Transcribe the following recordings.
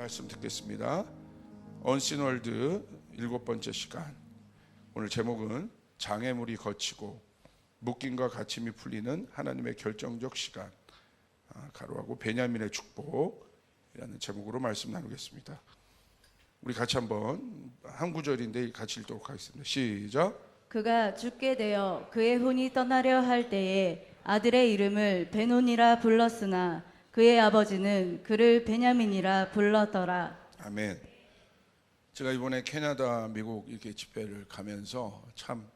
말씀 듣겠습니다. 언신월드 7번째 시간. 오늘 제목은 장애물이 걷히고 묶임과 갇힘이 풀리는 하나님의 결정적 시간, 가로하고 베냐민의 축복이라는 제목으로 말씀 나누겠습니다. 우리 같이 한번 한 구절인데 같이 읽도록 하겠습니다. 시작. 그가 죽게 되어 그의 혼이 떠나려 할 때에 아들의 이름을 베논이라 불렀으나 그의 아버지는 그를 베냐민이라 불렀더라. 아멘. 제가 이번에 캐나다, 미국 이렇게 집회를 가면서 참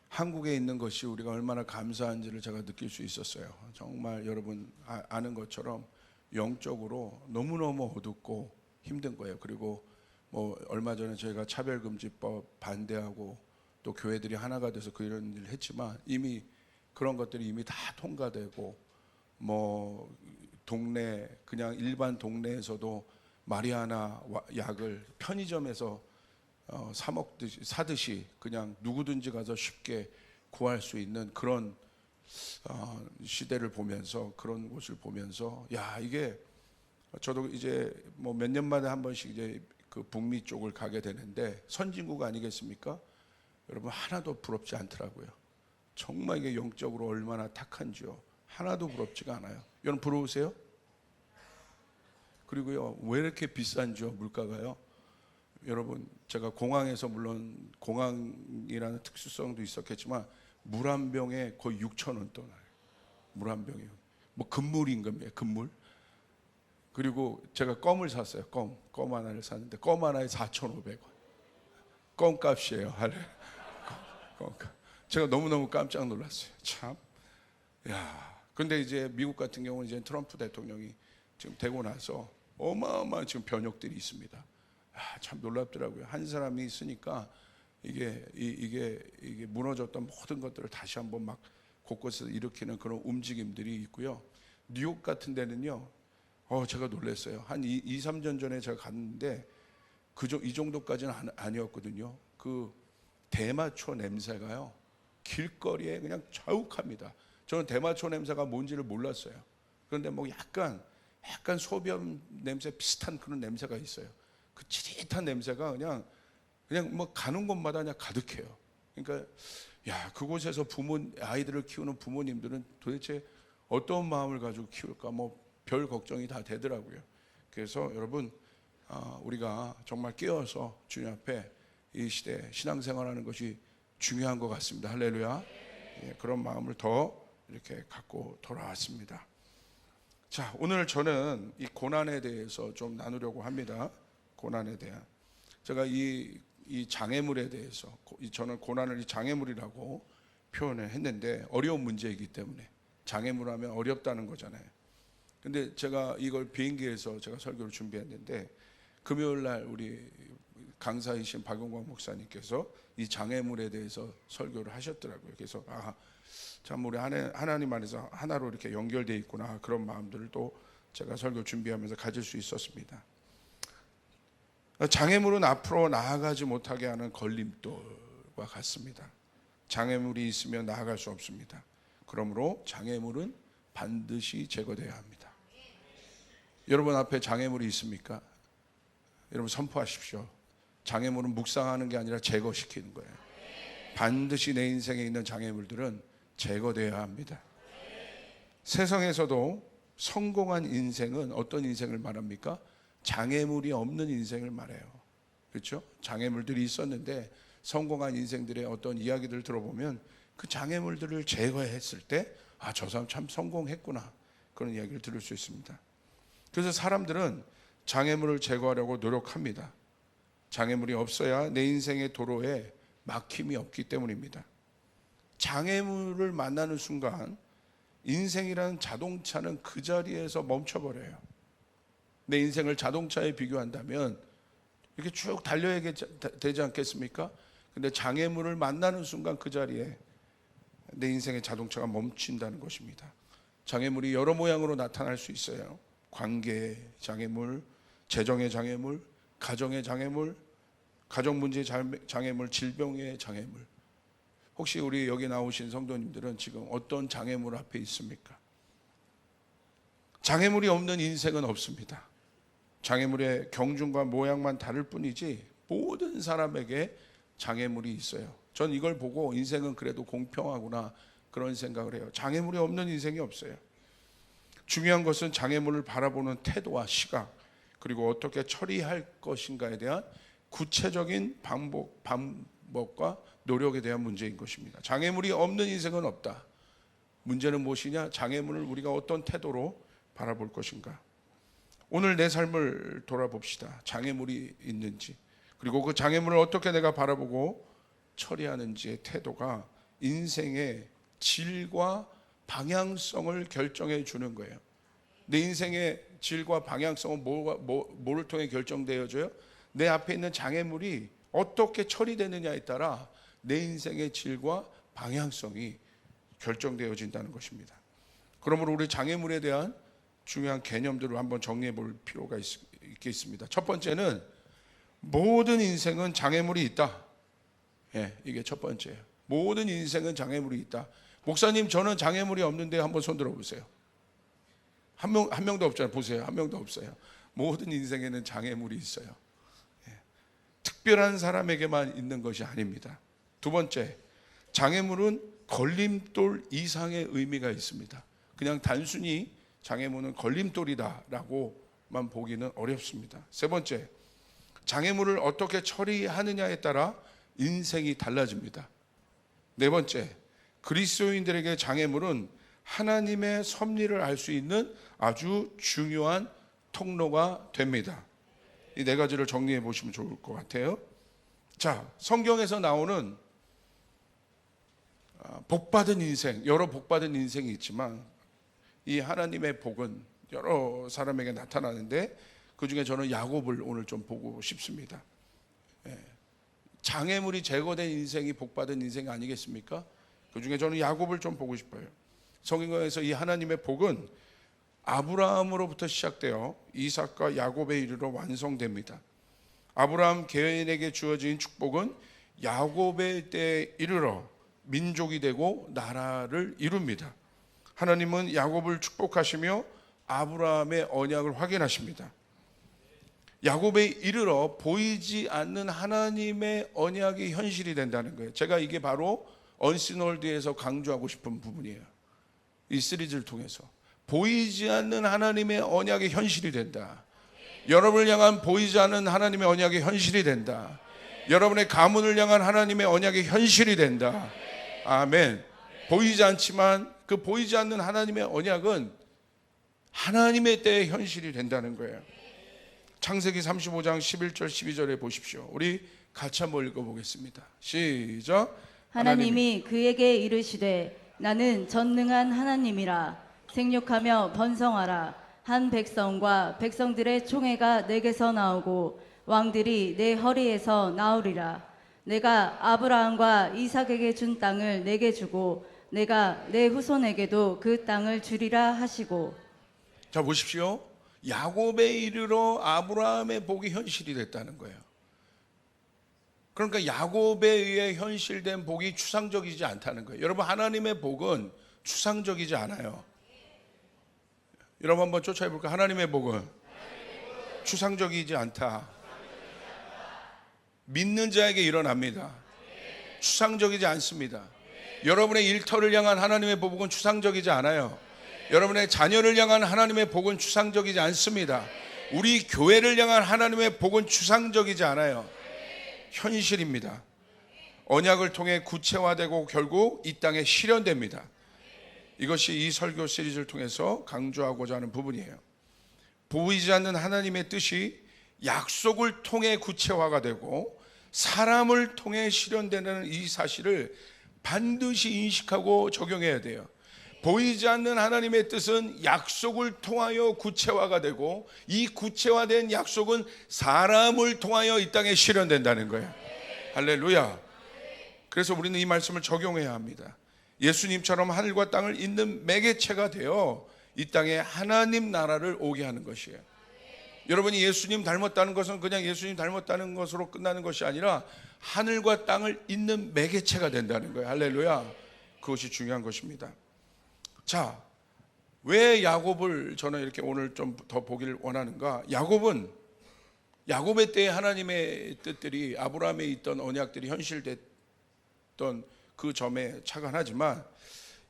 한국에 있는 것이 우리가 얼마나 감사한지를 제가 느낄 수 있었어요. 정말 여러분 아는 것처럼 영적으로 너무너무 어둡고 힘든 거예요. 그리고 뭐 얼마 전에 저희가 차별금지법 반대하고 또 교회들이 하나가 돼서 그런 일을 했지만 이미 그런 것들이 이미 다 통과되고 뭐 동네 그냥 일반 동네에서도 마리아나 약을 편의점에서 사듯이 그냥 누구든지 가서 쉽게 구할 수 있는 그런 시대를 보면서 그런 곳을 보면서 야 이게 저도 이제 뭐 몇 년마다 한 번씩 이제 그 북미 쪽을 가게 되는데 선진국 아니겠습니까? 여러분 하나도 부럽지 않더라고요. 정말 이게 영적으로 얼마나 탁한지요. 하나도 부럽지가 않아요. 여러분 부러우세요? 그리고요 왜 이렇게 비싼지요 물가가요? 여러분 제가 공항에서 물론 공항이라는 특수성도 있었겠지만 물 한 병에 거의 6,000원 떠나요. 물 한 병이요. 뭐 금물인 겁니다. 금물. 그리고 제가 껌을 샀어요. 껌 하나를 샀는데 껌 하나에 4,500원. 껌값이에요. 할래. 껌값. 제가 너무너무 깜짝 놀랐어요. 참. 야. 근데 이제 미국 같은 경우는 이제 트럼프 대통령이 지금 되고 나서 어마어마한 지금 변혁들이 있습니다. 참 놀랍더라고요. 한 사람이 있으니까 이게 무너졌던 모든 것들을 다시 한번 막 곳곳에서 일으키는 그런 움직임들이 있고요. 뉴욕 같은 데는요. 제가 놀랐어요. 한 2, 3년 전에 제가 갔는데 이 정도까지는 아니었거든요. 그 대마초 냄새가요. 길거리에 그냥 자욱합니다. 저는 대마초 냄새가 뭔지를 몰랐어요. 그런데 뭐 약간 소변 냄새 비슷한 그런 냄새가 있어요. 그 찌릿한 냄새가 그냥 뭐 가는 곳마다 그냥 가득해요. 그러니까 야 그곳에서 아이들을 키우는 부모님들은 도대체 어떤 마음을 가지고 키울까 뭐 별 걱정이 다 되더라고요. 그래서 여러분 우리가 정말 깨어서 주님 앞에 이 시대 신앙생활하는 것이 중요한 것 같습니다. 할렐루야. 그런 마음을 더 이렇게 갖고 돌아왔습니다. 자, 오늘 저는 이 고난에 대해서 좀 나누려고 합니다. 고난에 대한. 제가 이 장애물에 대해서 저는 고난을 이 장애물이라고 표현을 했는데 어려운 문제이기 때문에 장애물 하면 어렵다는 거잖아요. 근데 제가 이걸 비행기에서 제가 설교를 준비했는데 금요일 날 우리 강사이신 박용광 목사님께서 이 장애물에 대해서 설교를 하셨더라고요. 그래서 참 우리 하나님 안에서 하나로 이렇게 연결되어 있구나 그런 마음들을 또 제가 설교 준비하면서 가질 수 있었습니다. 장애물은 앞으로 나아가지 못하게 하는 걸림돌과 같습니다. 장애물이 있으면 나아갈 수 없습니다. 그러므로 장애물은 반드시 제거되어야 합니다. 여러분 앞에 장애물이 있습니까? 여러분 선포하십시오. 장애물은 묵상하는 게 아니라 제거시키는 거예요. 반드시 내 인생에 있는 장애물들은 제거되어야 합니다. 세상에서도 성공한 인생은 어떤 인생을 말합니까? 장애물이 없는 인생을 말해요. 그렇죠? 장애물들이 있었는데 성공한 인생들의 어떤 이야기들을 들어보면 그 장애물들을 제거했을 때 저 사람 참 성공했구나 그런 이야기를 들을 수 있습니다. 그래서 사람들은 장애물을 제거하려고 노력합니다. 장애물이 없어야 내 인생의 도로에 막힘이 없기 때문입니다. 장애물을 만나는 순간 인생이라는 자동차는 그 자리에서 멈춰버려요. 내 인생을 자동차에 비교한다면 이렇게 쭉 달려야 되지 않겠습니까? 근데 장애물을 만나는 순간 그 자리에 내 인생의 자동차가 멈춘다는 것입니다. 장애물이 여러 모양으로 나타날 수 있어요. 관계의 장애물, 재정의 장애물, 가정의 장애물, 가정 문제의 장애물, 질병의 장애물. 혹시 우리 여기 나오신 성도님들은 지금 어떤 장애물 앞에 있습니까? 장애물이 없는 인생은 없습니다. 장애물의 경중과 모양만 다를 뿐이지 모든 사람에게 장애물이 있어요. 전 이걸 보고 인생은 그래도 공평하구나 그런 생각을 해요. 장애물이 없는 인생이 없어요. 중요한 것은 장애물을 바라보는 태도와 시각, 그리고 어떻게 처리할 것인가에 대한 구체적인 방법과 노력에 대한 문제인 것입니다. 장애물이 없는 인생은 없다. 문제는 무엇이냐? 장애물을 우리가 어떤 태도로 바라볼 것인가. 오늘 내 삶을 돌아봅시다. 장애물이 있는지, 그리고 그 장애물을 어떻게 내가 바라보고 처리하는지의 태도가 인생의 질과 방향성을 결정해 주는 거예요. 내 인생의 질과 방향성은 뭐를 통해 결정되어져요? 내 앞에 있는 장애물이 어떻게 처리되느냐에 따라 내 인생의 질과 방향성이 결정되어진다는 것입니다. 그러므로 우리 장애물에 대한 중요한 개념들을 한번 정리해 볼 필요가 있겠습니다. 첫 번째는 모든 인생은 장애물이 있다. 이게 첫 번째예요. 모든 인생은 장애물이 있다. 목사님, 저는 장애물이 없는데 한번 손 들어보세요. 한 명도 없잖아요. 보세요. 한 명도 없어요. 모든 인생에는 장애물이 있어요. 특별한 사람에게만 있는 것이 아닙니다. 두 번째, 장애물은 걸림돌 이상의 의미가 있습니다. 그냥 단순히 장애물은 걸림돌이다라고만 보기는 어렵습니다. 세 번째, 장애물을 어떻게 처리하느냐에 따라 인생이 달라집니다. 네 번째, 그리스도인들에게 장애물은 하나님의 섭리를 알 수 있는 아주 중요한 통로가 됩니다. 이 네 가지를 정리해 보시면 좋을 것 같아요. 자, 성경에서 나오는 복받은 인생, 여러 복받은 인생이 있지만 이 하나님의 복은 여러 사람에게 나타나는데 그 중에 저는 야곱을 오늘 좀 보고 싶습니다. 장애물이 제거된 인생이 복받은 인생 아니겠습니까? 그 중에 저는 야곱을 좀 보고 싶어요. 성경에서 이 하나님의 복은 아브라함으로부터 시작되어 이삭과 야곱에 이르러 완성됩니다. 아브라함 개인에게 주어진 축복은 야곱의 때에 이르러 민족이 되고 나라를 이룹니다. 하나님은 야곱을 축복하시며 아브라함의 언약을 확인하십니다. 야곱에 이르러 보이지 않는 하나님의 언약이 현실이 된다는 거예요. 제가 이게 바로 언시널드에서 강조하고 싶은 부분이에요. 이 시리즈를 통해서 보이지 않는 하나님의 언약이 현실이 된다. 여러분을 향한 보이지 않는 하나님의 언약이 현실이 된다. 여러분의 가문을 향한 하나님의 언약이 현실이 된다. 아멘. 보이지 않지만 그 보이지 않는 하나님의 언약은 하나님의 때에 현실이 된다는 거예요. 창세기 35장 11절 12절에 보십시오. 우리 같이 한번 읽어보겠습니다. 시작. 하나님이 그에게 이르시되 나는 전능한 하나님이라. 생육하며 번성하라. 한 백성과 백성들의 총회가 내게서 나오고 왕들이 내 허리에서 나오리라. 내가 아브라함과 이삭에게 준 땅을 내게 주고 내가 내 후손에게도 그 땅을 주리라 하시고. 자, 보십시오. 야곱에 이르러 아브라함의 복이 현실이 됐다는 거예요. 그러니까 야곱에 의해 현실된 복이 추상적이지 않다는 거예요. 여러분, 하나님의 복은 추상적이지 않아요. 여러분 한번 쫓아해 볼까요? 하나님의 복은 추상적이지 않다. 믿는 자에게 일어납니다. 추상적이지 않습니다. 여러분의 일터를 향한 하나님의 복은 추상적이지 않아요. 여러분의 자녀를 향한 하나님의 복은 추상적이지 않습니다. 우리 교회를 향한 하나님의 복은 추상적이지 않아요. 현실입니다. 언약을 통해 구체화되고 결국 이 땅에 실현됩니다. 이것이 이 설교 시리즈를 통해서 강조하고자 하는 부분이에요. 보이지 않는 하나님의 뜻이 약속을 통해 구체화가 되고 사람을 통해 실현되는 이 사실을 반드시 인식하고 적용해야 돼요. 보이지 않는 하나님의 뜻은 약속을 통하여 구체화가 되고 이 구체화된 약속은 사람을 통하여 이 땅에 실현된다는 거예요. 할렐루야. 그래서 우리는 이 말씀을 적용해야 합니다. 예수님처럼 하늘과 땅을 잇는 매개체가 되어 이 땅에 하나님 나라를 오게 하는 것이에요. 여러분이 예수님 닮았다는 것은 그냥 예수님 닮았다는 것으로 끝나는 것이 아니라 하늘과 땅을 잇는 매개체가 된다는 거예요. 할렐루야. 그것이 중요한 것입니다. 자, 왜 야곱을 저는 이렇게 오늘 좀 더 보기를 원하는가? 야곱의 때에 하나님의 뜻들이, 아브라함에 있던 언약들이 현실됐던 그 점에 착안하지만,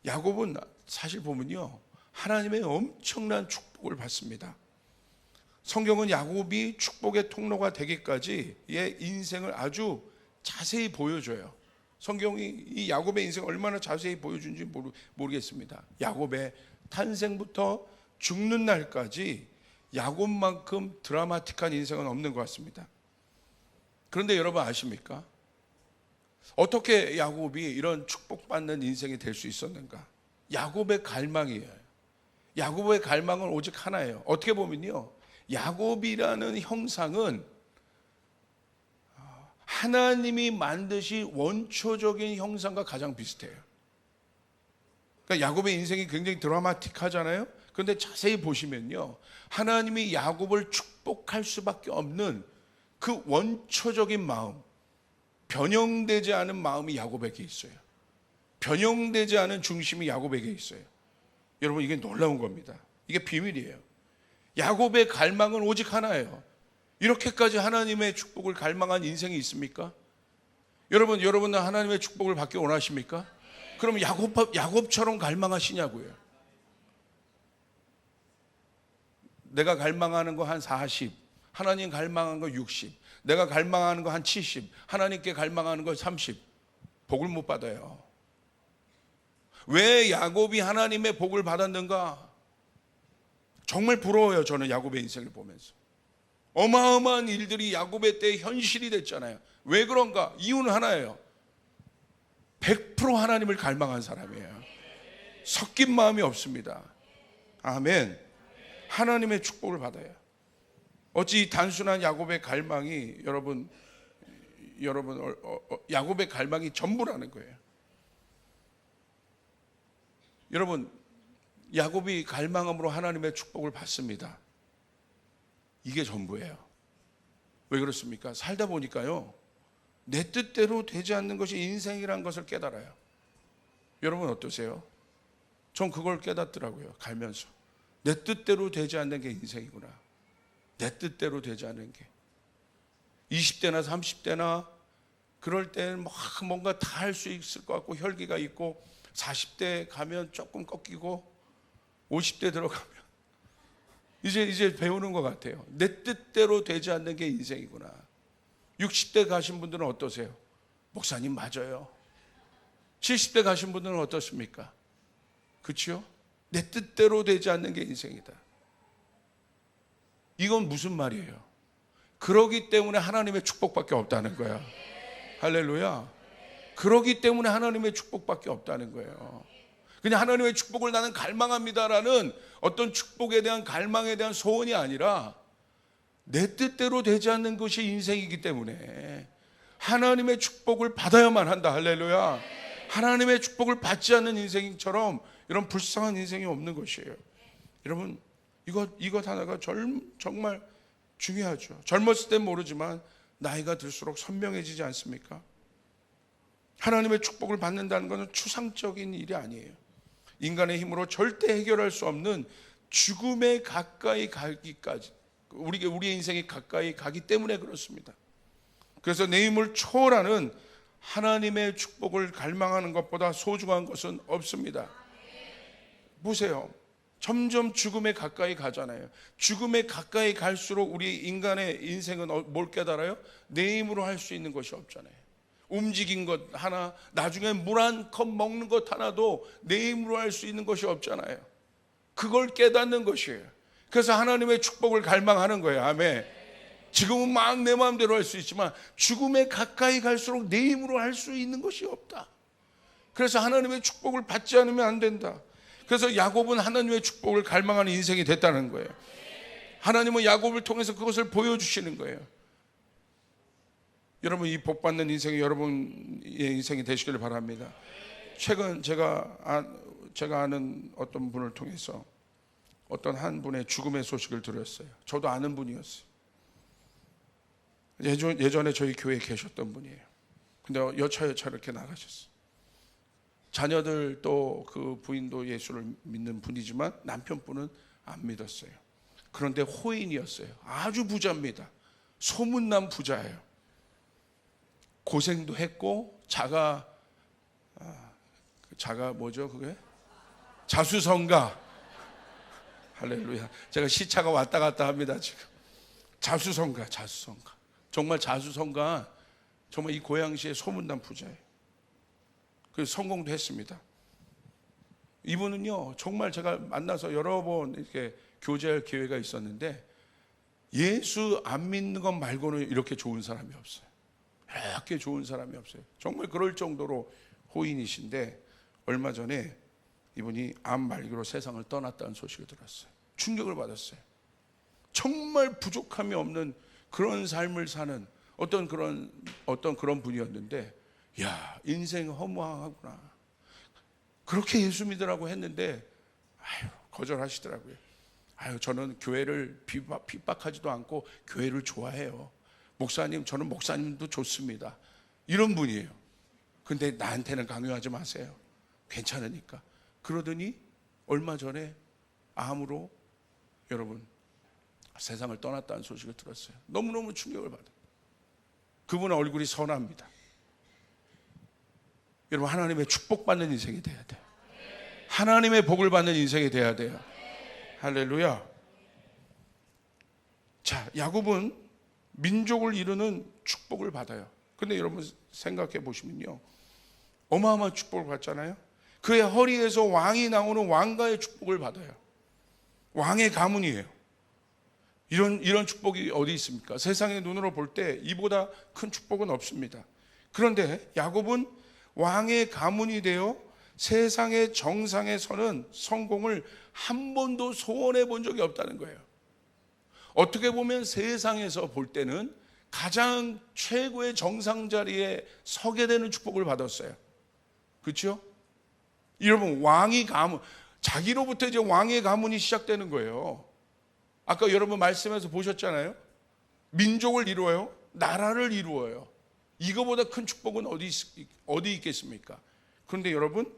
야곱은 사실 보면요, 하나님의 엄청난 축복을 받습니다. 성경은 야곱이 축복의 통로가 되기까지의 인생을 아주 자세히 보여줘요. 성경이 이 야곱의 인생을 얼마나 자세히 보여준지 모르겠습니다. 야곱의 탄생부터 죽는 날까지 야곱만큼 드라마틱한 인생은 없는 것 같습니다. 그런데 여러분 아십니까? 어떻게 야곱이 이런 축복받는 인생이 될 수 있었는가? 야곱의 갈망이에요. 야곱의 갈망은 오직 하나예요. 어떻게 보면요, 야곱이라는 형상은 하나님이 만드신 원초적인 형상과 가장 비슷해요. 그러니까 야곱의 인생이 굉장히 드라마틱하잖아요. 그런데 자세히 보시면요, 하나님이 야곱을 축복할 수밖에 없는 그 원초적인 마음, 변형되지 않은 마음이 야곱에게 있어요. 변형되지 않은 중심이 야곱에게 있어요. 여러분, 이게 놀라운 겁니다. 이게 비밀이에요. 야곱의 갈망은 오직 하나예요. 이렇게까지 하나님의 축복을 갈망한 인생이 있습니까? 여러분은 하나님의 축복을 받기 원하십니까? 그럼 야곱처럼 갈망하시냐고요. 내가 갈망하는 거 한 40, 하나님 갈망하는 거 60, 내가 갈망하는 거 한 70, 하나님께 갈망하는 거 30, 복을 못 받아요. 왜 야곱이 하나님의 복을 받았는가? 정말 부러워요. 저는 야곱의 인생을 보면서 어마어마한 일들이 야곱의 때에 현실이 됐잖아요. 왜 그런가? 이유는 하나예요. 100% 하나님을 갈망한 사람이에요. 섞인 마음이 없습니다. 아멘. 하나님의 축복을 받아요. 어찌 단순한 야곱의 갈망이 여러분 야곱의 갈망이 전부라는 거예요. 여러분, 야곱이 갈망함으로 하나님의 축복을 받습니다. 이게 전부예요. 왜 그렇습니까? 살다 보니까요, 내 뜻대로 되지 않는 것이 인생이라는 것을 깨달아요. 여러분 어떠세요? 전 그걸 깨닫더라고요. 갈면서 내 뜻대로 되지 않는 게 인생이구나. 내 뜻대로 되지 않는 게 20대나 30대나 그럴 때는 막 뭔가 다 할 수 있을 것 같고 혈기가 있고, 40대 가면 조금 꺾이고 50대 들어가면 이제 배우는 것 같아요. 내 뜻대로 되지 않는 게 인생이구나. 60대 가신 분들은 어떠세요? 목사님 맞아요. 70대 가신 분들은 어떻습니까? 그렇죠? 내 뜻대로 되지 않는 게 인생이다. 이건 무슨 말이에요? 그러기 때문에 하나님의 축복밖에 없다는 거야. 할렐루야. 그러기 때문에 하나님의 축복밖에 없다는 거예요. 그냥 하나님의 축복을 나는 갈망합니다라는 어떤 축복에 대한 갈망에 대한 소원이 아니라 내 뜻대로 되지 않는 것이 인생이기 때문에 하나님의 축복을 받아야만 한다. 할렐루야. 하나님의 축복을 받지 않는 인생처럼 이런 불쌍한 인생이 없는 것이에요. 여러분, 이것 하나가 정말 중요하죠. 젊었을 땐 모르지만 나이가 들수록 선명해지지 않습니까? 하나님의 축복을 받는다는 것은 추상적인 일이 아니에요. 인간의 힘으로 절대 해결할 수 없는 죽음에 가까이 가기까지, 우리의 인생이 가까이 가기 때문에 그렇습니다. 그래서 내 힘을 초월하는 하나님의 축복을 갈망하는 것보다 소중한 것은 없습니다. 보세요. 점점 죽음에 가까이 가잖아요. 죽음에 가까이 갈수록 우리 인간의 인생은 뭘 깨달아요? 내 힘으로 할 수 있는 것이 없잖아요. 움직인 것 하나, 나중에 물 한 컵 먹는 것 하나도 내 힘으로 할 수 있는 것이 없잖아요. 그걸 깨닫는 것이에요. 그래서 하나님의 축복을 갈망하는 거예요. 아멘. 지금은 막 내 마음대로 할 수 있지만 죽음에 가까이 갈수록 내 힘으로 할 수 있는 것이 없다. 그래서 하나님의 축복을 받지 않으면 안 된다. 그래서 야곱은 하나님의 축복을 갈망하는 인생이 됐다는 거예요. 하나님은 야곱을 통해서 그것을 보여주시는 거예요. 여러분, 이 복받는 인생이 여러분의 인생이 되시길 바랍니다. 최근 제가 아는 어떤 분을 통해서 어떤 한 분의 죽음의 소식을 들었어요. 저도 아는 분이었어요. 예전에 저희 교회에 계셨던 분이에요. 근데 여차여차 이렇게 나가셨어요. 자녀들 또 그 부인도 예수를 믿는 분이지만 남편분은 안 믿었어요. 그런데 호인이었어요. 아주 부자입니다. 소문난 부자예요. 고생도 했고 자가 뭐죠 그게? 자수성가. 할렐루야. 제가 시차가 왔다 갔다 합니다 지금. 자수성가. 정말 자수성가. 정말 이 고양시의 소문난 부자예요. 그래서 성공도 했습니다. 이분은요 정말 제가 만나서 여러 번 이렇게 교제할 기회가 있었는데 예수 안 믿는 것 말고는 이렇게 좋은 사람이 없어요. 이렇게 좋은 사람이 없어요. 정말 그럴 정도로 호인이신데 얼마 전에 이분이 암 말기로 세상을 떠났다는 소식을 들었어요. 충격을 받았어요. 정말 부족함이 없는 그런 삶을 사는 어떤 그런 분이었는데, 야, 인생 허무하구나. 그렇게 예수 믿으라고 했는데, 거절하시더라고요. 저는 교회를 핍박하지도 않고 교회를 좋아해요. 목사님, 저는 목사님도 좋습니다. 이런 분이에요. 근데 나한테는 강요하지 마세요. 괜찮으니까. 그러더니 얼마 전에 암으로 여러분 세상을 떠났다는 소식을 들었어요. 너무너무 충격을 받아요. 그분의 얼굴이 선합니다. 여러분, 하나님의 축복받는 인생이 돼야 돼요. 하나님의 복을 받는 인생이 돼야 돼요. 할렐루야. 자, 야곱은 민족을 이루는 축복을 받아요. 근데 여러분 생각해 보시면요, 어마어마한 축복을 받잖아요. 그의 허리에서 왕이 나오는 왕가의 축복을 받아요. 왕의 가문이에요. 이런 축복이 어디 있습니까? 세상의 눈으로 볼 때 이보다 큰 축복은 없습니다. 그런데 야곱은 왕의 가문이 되어 세상의 정상에 서는 성공을 한 번도 소원해 본 적이 없다는 거예요. 어떻게 보면 세상에서 볼 때는 가장 최고의 정상 자리에 서게 되는 축복을 받았어요. 그렇죠? 여러분, 왕이 가문, 자기로부터 이제 왕의 가문이 시작되는 거예요. 아까 여러분 말씀에서 보셨잖아요. 민족을 이루어요. 나라를 이루어요. 이거보다 큰 축복은 어디 있겠습니까? 그런데 여러분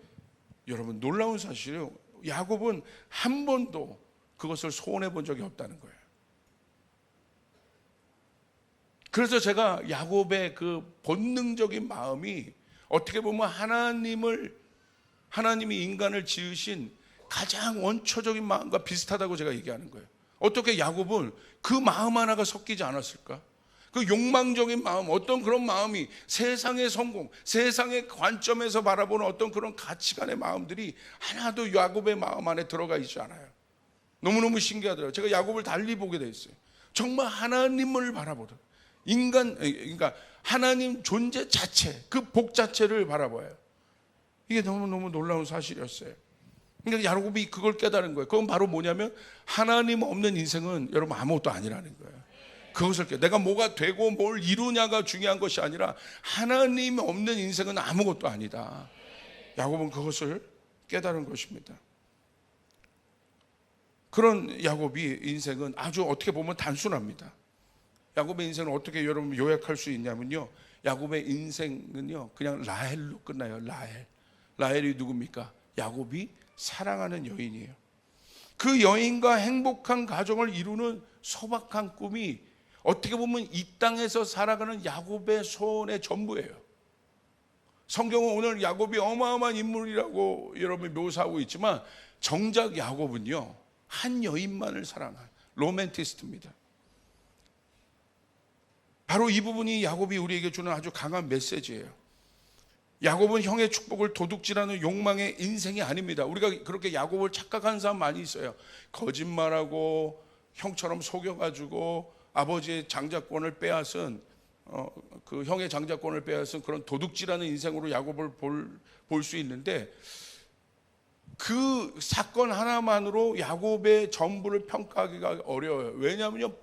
놀라운 사실이에요. 야곱은 한 번도 그것을 소원해 본 적이 없다는 거예요. 그래서 제가 야곱의 그 본능적인 마음이 어떻게 보면 하나님이 인간을 지으신 가장 원초적인 마음과 비슷하다고 제가 얘기하는 거예요. 어떻게 야곱은 그 마음 하나가 섞이지 않았을까? 그 욕망적인 마음, 어떤 그런 마음이 세상의 성공, 세상의 관점에서 바라보는 어떤 그런 가치관의 마음들이 하나도 야곱의 마음 안에 들어가 있지 않아요. 너무너무 신기하더라고요. 제가 야곱을 달리 보게 돼 있어요. 정말 하나님을 바라보듯 그러니까 하나님 존재 자체, 그 복 자체를 바라봐요. 이게 너무너무 놀라운 사실이었어요. 그러니까 야곱이 그걸 깨달은 거예요. 그건 바로 뭐냐면 하나님 없는 인생은 여러분 아무것도 아니라는 거예요. 그것을 내가 뭐가 되고 뭘 이루냐가 중요한 것이 아니라 하나님 없는 인생은 아무것도 아니다. 야곱은 그것을 깨달은 것입니다. 그런 야곱이 인생은 아주 어떻게 보면 단순합니다. 야곱의 인생을 어떻게 여러분 요약할 수 있냐면요, 야곱의 인생은요 그냥 라헬로 끝나요. 라헬이 누굽니까? 야곱이 사랑하는 여인이에요. 그 여인과 행복한 가정을 이루는 소박한 꿈이 어떻게 보면 이 땅에서 살아가는 야곱의 소원의 전부예요. 성경은 오늘 야곱이 어마어마한 인물이라고 여러분이 묘사하고 있지만 정작 야곱은요 한 여인만을 사랑한 로맨티스트입니다. 바로 이 부분이 야곱이 우리에게 주는 아주 강한 메시지예요. 야곱은 형의 축복을 도둑질하는 욕망의 인생이 아닙니다. 우리가 그렇게 야곱을 착각하는 사람 많이 있어요. 거짓말하고 형처럼 속여가지고 아버지의 장자권을 빼앗은 그 형의 장자권을 빼앗은 그런 도둑질하는 인생으로 야곱을 볼 수 있는데, 그 사건 하나만으로 야곱의 전부를 평가하기가 어려워요. 왜냐하면요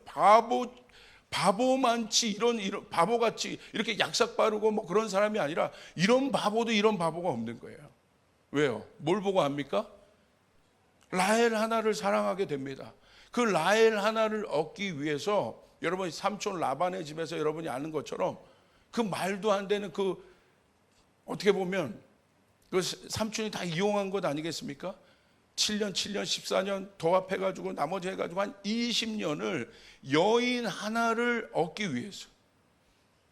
바보만치 이런 바보같이 이렇게 약삭 빠르고 뭐 그런 사람이 아니라 이런 바보가 없는 거예요. 왜요? 뭘 보고 압니까? 라헬 하나를 사랑하게 됩니다. 그 라헬 하나를 얻기 위해서 여러분 삼촌 라반의 집에서 여러분이 아는 것처럼 그 말도 안 되는 그 어떻게 보면 그 삼촌이 다 이용한 것 아니겠습니까? 7년, 14년 도합해가지고 나머지 해가지고 한 20년을 여인 하나를 얻기 위해서,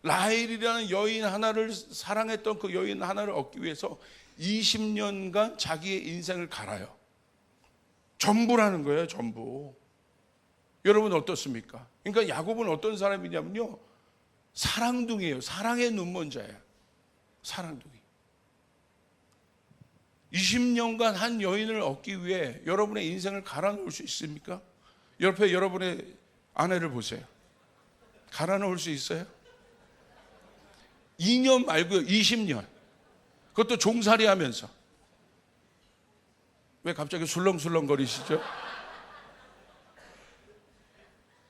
라헬이라는 여인 하나를 사랑했던 그 여인 하나를 얻기 위해서 20년간 자기의 인생을 갈아요. 전부라는 거예요, 전부. 여러분 어떻습니까? 그러니까 야곱은 어떤 사람이냐면요, 사랑둥이에요. 사랑의 눈먼자예요. 사랑둥이. 20년간 한 여인을 얻기 위해 여러분의 인생을 갈아놓을 수 있습니까? 옆에 여러분의 아내를 보세요. 갈아놓을 수 있어요? 2년 말고요, 20년. 그것도 종살이 하면서. 왜 갑자기 술렁술렁 거리시죠?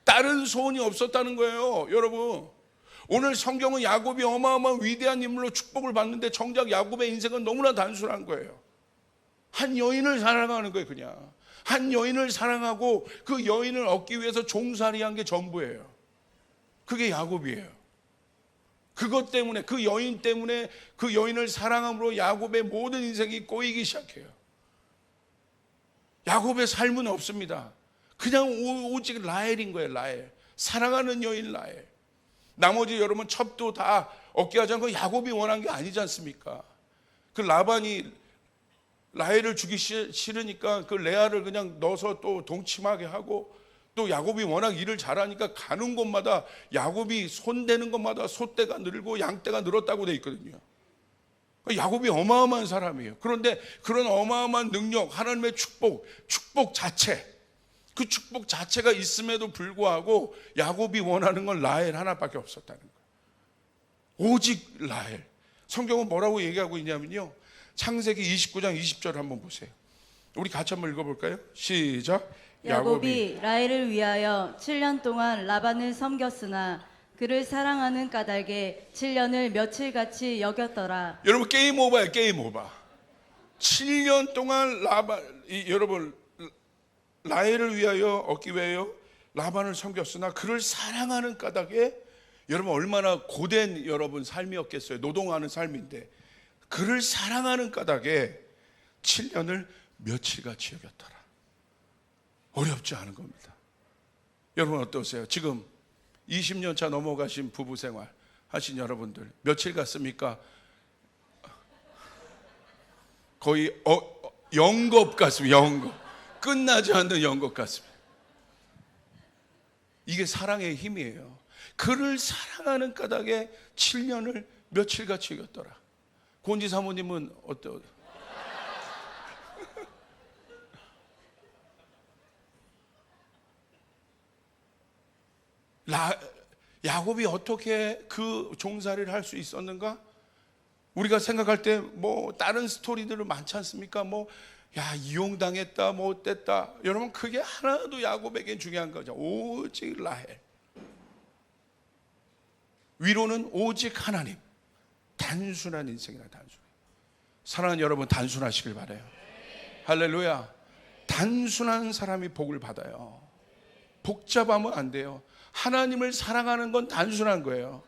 다른 소원이 없었다는 거예요, 여러분. 오늘 성경은 야곱이 어마어마한 위대한 인물로 축복을 받는데 정작 야곱의 인생은 너무나 단순한 거예요. 한 여인을 사랑하는 거예요, 그냥. 한 여인을 사랑하고 그 여인을 얻기 위해서 종살이한 게 전부예요. 그게 야곱이에요. 그것 때문에, 그 여인 때문에, 그 여인을 사랑함으로 야곱의 모든 인생이 꼬이기 시작해요. 야곱의 삶은 없습니다. 그냥 오직 라헬인 거예요, 라헬. 사랑하는 여인 라헬. 나머지 여러분 첩도 다 얻게 하지 않고 야곱이 원한 게 아니지 않습니까? 그 라반이 라헬을 주기 싫으니까 그 레아를 그냥 넣어서 또 동침하게 하고, 또 야곱이 워낙 일을 잘하니까 가는 곳마다 야곱이 손대는 곳마다 소떼가 늘고 양떼가 늘었다고 돼 있거든요. 야곱이 어마어마한 사람이에요. 그런데 그런 어마어마한 능력, 하나님의 축복 자체, 그 축복 자체가 있음에도 불구하고 야곱이 원하는 건 라헬 하나밖에 없었다는 거예요. 오직 라헬. 성경은 뭐라고 얘기하고 있냐면요, 창세기 29장 20절 한번 보세요. 우리 같이 한번 읽어볼까요? 시작. 야곱이 라헬을 위하여 7년 동안 라반을 섬겼으나 그를 사랑하는 까닭에 7년을 며칠같이 여겼더라. 여러분 게임 오버예요, 게임 오버. 7년 동안 여러분 라헬을 위하여 얻기 위하여 라반을 섬겼으나 그를 사랑하는 까닭에, 여러분 얼마나 고된 여러분 삶이었겠어요. 노동하는 삶인데 그를 사랑하는 까닭에 7년을 며칠같이 여겼더라. 어렵지 않은 겁니다. 여러분 어떠세요? 지금 20년 차 넘어가신 부부 생활 하신 여러분들 며칠 같습니까? 거의 영겁 같습니다. 영겁. 끝나지 않는 영겁 같습니다. 이게 사랑의 힘이에요. 그를 사랑하는 까닭에 7년을 며칠같이 여겼더라. 곤지 사모님은 어때요? 야곱이 어떻게 그 종살이를 할 수 있었는가? 우리가 생각할 때 뭐 다른 스토리들은 많지 않습니까? 이용당했다, 뭐 어땠다. 여러분 그게 하나도 야곱에겐 중요한 거죠. 오직 라헬. 위로는 오직 하나님. 단순한 인생이라, 단순해. 사랑하는 여러분, 단순하시길 바라요. 할렐루야. 단순한 사람이 복을 받아요. 복잡하면 안 돼요. 하나님을 사랑하는 건 단순한 거예요.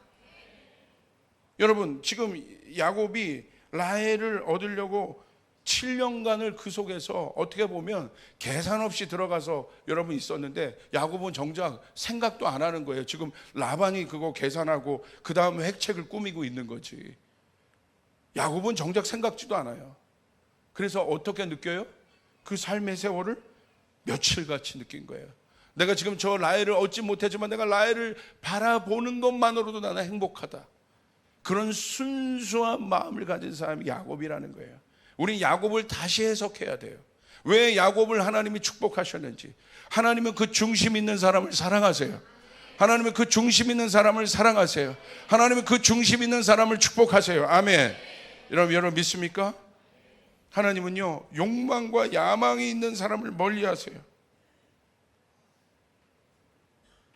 여러분 지금 야곱이 라헬을 얻으려고 7년간을 그 속에서 어떻게 보면 계산 없이 들어가서 여러분 있었는데, 야곱은 정작 생각도 안 하는 거예요. 지금 라반이 그거 계산하고 그 다음에 획책을 꾸미고 있는 거지. 야곱은 정작 생각지도 않아요. 그래서 어떻게 느껴요? 그 삶의 세월을 며칠같이 느낀 거예요. 내가 지금 저 라헬을 얻지 못했지만 내가 라헬을 바라보는 것만으로도 나는 행복하다. 그런 순수한 마음을 가진 사람이 야곱이라는 거예요. 우리 야곱을 다시 해석해야 돼요. 왜 야곱을 하나님이 축복하셨는지. 하나님은 그 중심 있는 사람을 사랑하세요. 하나님은 그 중심 있는 사람을 사랑하세요. 하나님은 그 중심 있는 사람을 축복하세요. 아멘. 여러분 믿습니까? 하나님은요, 욕망과 야망이 있는 사람을 멀리 하세요.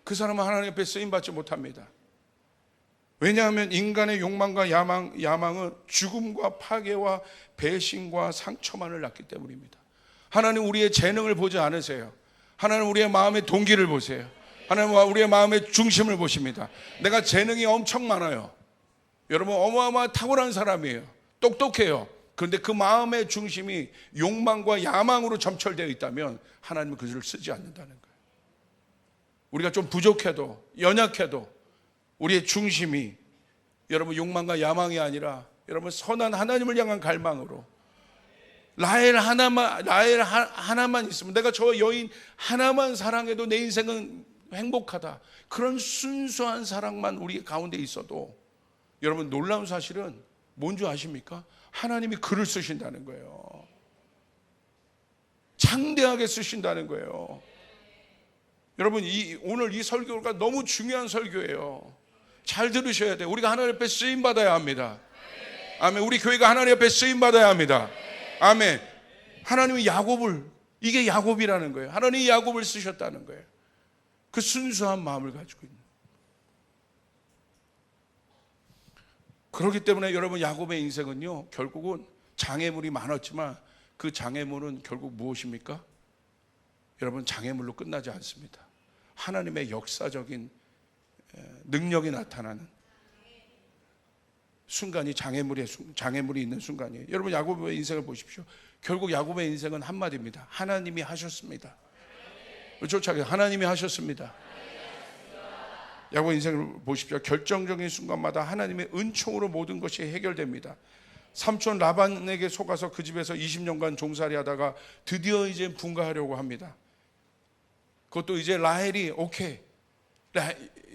그 사람은 하나님 앞에 쓰임받지 못합니다. 왜냐하면 인간의 욕망과 야망은 죽음과 파괴와 배신과 상처만을 낳기 때문입니다. 하나님 우리의 재능을 보지 않으세요. 하나님 우리의 마음의 동기를 보세요. 하나님 우리의 마음의 중심을 보십니다. 내가 재능이 엄청 많아요. 여러분 어마어마한 탁월한 사람이에요. 똑똑해요. 그런데 그 마음의 중심이 욕망과 야망으로 점철되어 있다면 하나님은 그들을 쓰지 않는다는 거예요. 우리가 좀 부족해도 연약해도 우리의 중심이 여러분 욕망과 야망이 아니라 여러분 선한 하나님을 향한 갈망으로 라헬 하나만 있으면, 내가 저 여인 하나만 사랑해도 내 인생은 행복하다, 그런 순수한 사랑만 우리 가운데 있어도 여러분 놀라운 사실은 뭔지 아십니까? 하나님이 그를 쓰신다는 거예요. 창대하게 쓰신다는 거예요. 여러분 오늘 이 설교가 너무 중요한 설교예요. 잘 들으셔야 돼요. 우리가 하나님 앞에 쓰임 받아야 합니다. 아멘. 우리 교회가 하나님 앞에 쓰임 받아야 합니다. 아멘. 하나님이 이게 야곱이라는 거예요. 하나님이 야곱을 쓰셨다는 거예요. 그 순수한 마음을 가지고 있는. 그렇기 때문에 여러분 야곱의 인생은요, 결국은 장애물이 많았지만 그 장애물은 결국 무엇입니까? 여러분 장애물로 끝나지 않습니다. 하나님의 역사적인 능력이 나타나는 순간이 장애물이 있는 순간이에요. 여러분 야곱의 인생을 보십시오. 결국 야곱의 인생은 한마디입니다. 하나님이 하셨습니다. 쫓아가요. 하나님이 하셨습니다. 야곱의 인생을 보십시오. 결정적인 순간마다 하나님의 은총으로 모든 것이 해결됩니다. 삼촌 라반에게 속아서 그 집에서 20년간 종살이 하다가 드디어 이제 분가하려고 합니다. 그것도 이제 라헬이 오케이.